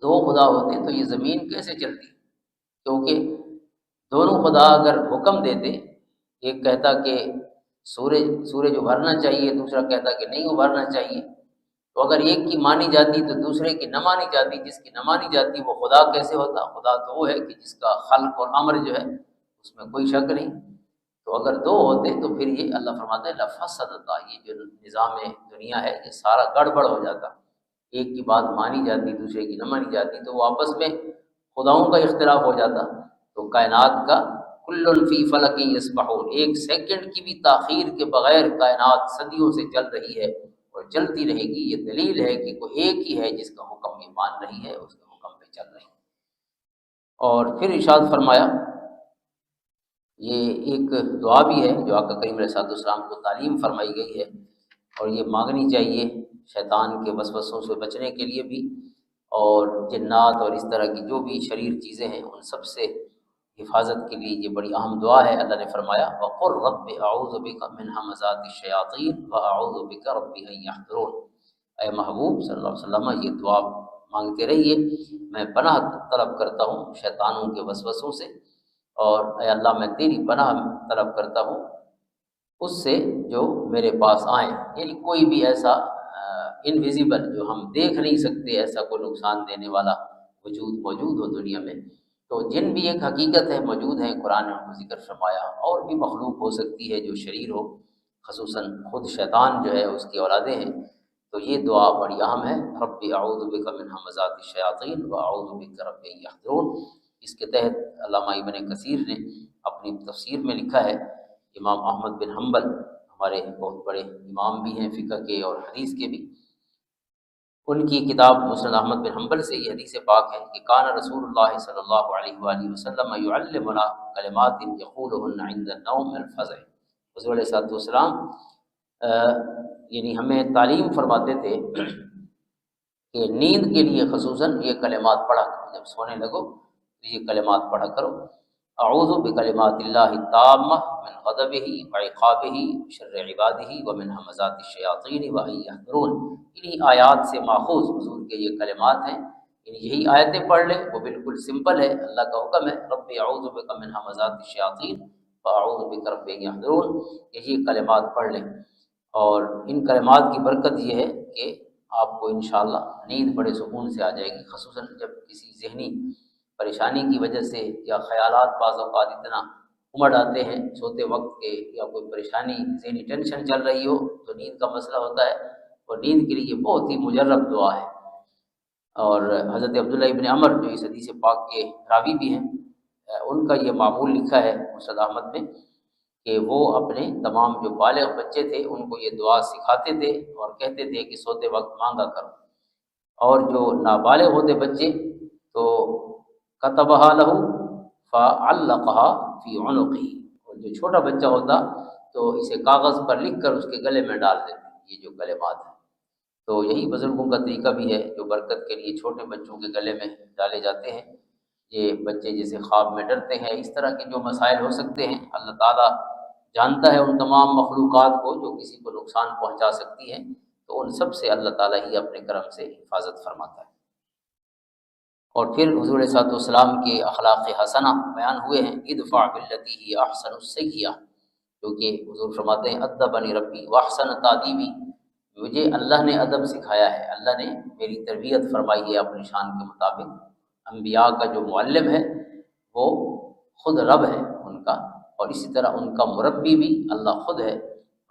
2 خدا ہوتے تو یہ زمین کیسے چلتی، کیونکہ دونوں خدا اگر حکم دیتے، ایک کہتا کہ سورج ابھرنا چاہیے، دوسرا کہتا کہ نہیں ابھرنا چاہیے، تو اگر ایک کی مانی جاتی تو دوسرے کی نہ مانی جاتی، جس کی نہ مانی جاتی وہ خدا کیسے ہوتا؟ خدا تو وہ ہے کہ جس کا خلق اور امر جو ہے اس میں کوئی شک نہیں۔ تو اگر دو ہوتے تو پھر یہ اللہ فرماتے ہیں لفسدتا، یہ جو نظام دنیا ہے یہ سارا گڑبڑ ہو جاتا، ایک کی بات مانی جاتی دوسرے کی نہ مانی جاتی، تو وہ آپس میں خداؤں کا اختلاف ہو جاتا۔ تو کائنات کا کل فی فلک یسبحون، ایک سیکنڈ کی بھی تاخیر کے بغیر کائنات صدیوں سے چل رہی ہے اور چلتی رہے گی۔ یہ دلیل ہے کہ کوئی ایک ہی ہے جس کا حکم یہ مان رہی ہے، اس کے حکم پہ چل رہی ہے۔ اور پھر ارشاد فرمایا، یہ ایک دعا بھی ہے جو آقا کریم علیہ السلام کو تعلیم فرمائی گئی ہے، اور یہ مانگنی چاہیے شیطان کے وسوسوں سے بچنے کے لیے بھی، اور جنات اور اس طرح کی جو بھی شریر چیزیں ہیں ان سب سے حفاظت کے لیے یہ بڑی اہم دعا ہے۔ اللہ نے فرمایا وَقُلْ رَبِّ أَعُوذُ بِكَ مِنْ هَمَزَاتِ الشَّيَاطِينِ وَأَعُوذُ بِكَ رَبِّ أَنْ يَحْضُرُونِ، اے محبوب صلی اللہ علیہ وسلم یہ دعا مانگتے رہیے، میں پناہ طلب کرتا ہوں شیطانوں کے وسوسوں سے، اور اے اللہ میں تیری پناہ طلب کرتا ہوں اس سے جو میرے پاس آئیں، یعنی کوئی بھی ایسا انویزیبل جو ہم دیکھ نہیں سکتے ایسا کوئی نقصان دینے والا وجود موجود ہو دنیا میں۔ تو جن بھی ایک حقیقت ہے موجود ہے، قرآن نے ان کو ذکر فرمایا، اور بھی مخلوق ہو سکتی ہے جو شریر ہو، خصوصاً خود شیطان جو ہے اس کی اولادیں ہیں۔ تو یہ دعا بڑی اہم ہے، رب اعوذ بک من ہمزات الشیاطین واعوذ بک رب ان یحضرون۔ اس کے تحت علامہ ابن کثیر نے اپنی تفسیر میں لکھا ہے، امام احمد بن حنبل ہمارے بہت بڑے امام بھی ہیں فقہ کے اور حدیث کے بھی، ان کی کتاب مسند احمد بن حنبل سے یہ حدیث پاک ہے کہ کان رسول اللہ صلی اللہ علیہ وآلہ وسلم یعلمنا کلمات یقولہن عند النوم من الفزع، حضور علیہ الصلوۃ والسلام یعنی ہمیں تعلیم فرماتے تھے کہ نیند کے لیے خصوصاً یہ کلمات پڑھا کرو، جب سونے لگو تو یہ کلمات پڑھا کرو، اعوذ بکلمات اللہ التامہ من غضبہ وعقابہ وشر عبادہ ومن ہمزات الشیاطین وان یحضرون۔ انہی آیات سے ماخوذ حضور کے یہ کلمات ہیں، یہی آیتیں پڑھ لیں، وہ بالکل سمپل ہے، اللہ کا حکم ہے رب اعوذ بک من ہمزات الشیاطین واعوذ بک رب ان یحضرون، یہی کلمات پڑھ لیں۔ اور ان کلمات کی برکت یہ ہے کہ آپ کو انشاءاللہ نیند بڑے سکون سے آ جائے گی، خصوصاً جب کسی ذہنی پریشانی کی وجہ سے یا خیالات بعض اوقات اتنا امڑ آتے ہیں سوتے وقت کے، یا کوئی پریشانی ذہنی ٹینشن چل رہی ہو تو نیند کا مسئلہ ہوتا ہے، اور نیند کے لیے یہ بہت ہی مجرب دعا ہے۔ اور حضرت عبداللہ ابن عمر جو اس حدیث پاک کے راوی بھی ہیں، ان کا یہ معمول لکھا ہے مسند احمد میں کہ وہ اپنے تمام جو بالغ بچے تھے ان کو یہ دعا سکھاتے تھے اور کہتے تھے کہ سوتے وقت مانگا کرو، اور جو نابالغ ہوتے بچے تو کتبہا لہو فعلقہا فی عنقہ، اور جو چھوٹا بچہ ہوتا تو اسے کاغذ پر لکھ کر اس کے گلے میں ڈال دیتے، یہ جو کلمات ہیں۔ تو یہی بزرگوں کا طریقہ بھی ہے جو برکت کے لیے چھوٹے بچوں کے گلے میں ڈالے جاتے ہیں۔ یہ بچے جیسے خواب میں ڈرتے ہیں، اس طرح کے جو مسائل ہو سکتے ہیں، اللہ تعالیٰ جانتا ہے ان تمام مخلوقات کو جو کسی کو نقصان پہنچا سکتی ہیں، تو ان سب سے اللہ تعالیٰ ہی اپنے کرم سے حفاظت فرماتا ہے۔ اور پھر حضور صلی اللہ علیہ وسلم کے اخلاق حسنہ بیان ہوئے ہیں، ادفع بالتی ہی احسن السیئہ، کیونکہ حضور فرماتے ہیں ادبنی ربی واحسن تادیبی، مجھے اللہ نے ادب سکھایا ہے، اللہ نے میری تربیت فرمائی ہے اپنی شان کے مطابق۔ انبیاء کا جو معلم ہے وہ خود رب ہے ان کا، اور اسی طرح ان کا مربی بھی اللہ خود ہے،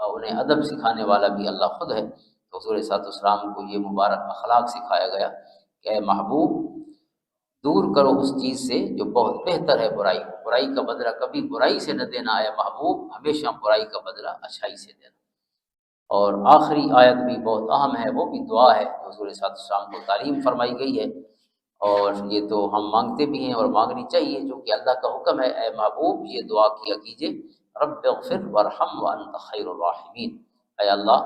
اور انہیں ادب سکھانے والا بھی اللہ خود ہے۔ تو حضور صلی اللہ علیہ وسلم کو یہ مبارک اخلاق سکھایا گیا کہ اے محبوب دور کرو اس چیز سے جو بہت بہتر ہے برائی، برائی کا بدلہ کبھی برائی سے نہ دینا اے محبوب، ہمیشہ برائی کا بدلہ اچھائی سے دینا۔ اور آخری آیت بھی بہت اہم ہے، وہ بھی دعا ہے جو حضور صلی اللہ علیہ وسلم کو تعلیم فرمائی گئی ہے، اور یہ تو ہم مانگتے بھی ہیں اور مانگنی چاہیے، جو کہ اللہ کا حکم ہے، اے محبوب یہ دعا کیا کیجئے رب اغفر وارحم وانت خیر الراحمین، اے اللہ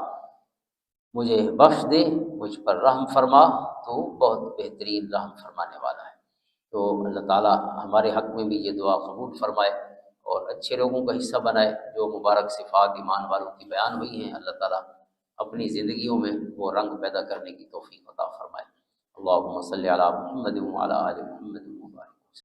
مجھے بخش دے، مجھ پر رحم فرما، تو بہت بہترین رحم فرمانے والا ہے۔ تو اللہ تعالیٰ ہمارے حق میں بھی یہ دعا قبول فرمائے اور اچھے لوگوں کا حصہ بنائے، جو مبارک صفات ایمان والوں کی بیان ہوئی ہیں، اللہ تعالیٰ اپنی زندگیوں میں وہ رنگ پیدا کرنے کی توفیق عطا فرمائے۔ اللہم صلی علی محمد وعلی آل محمد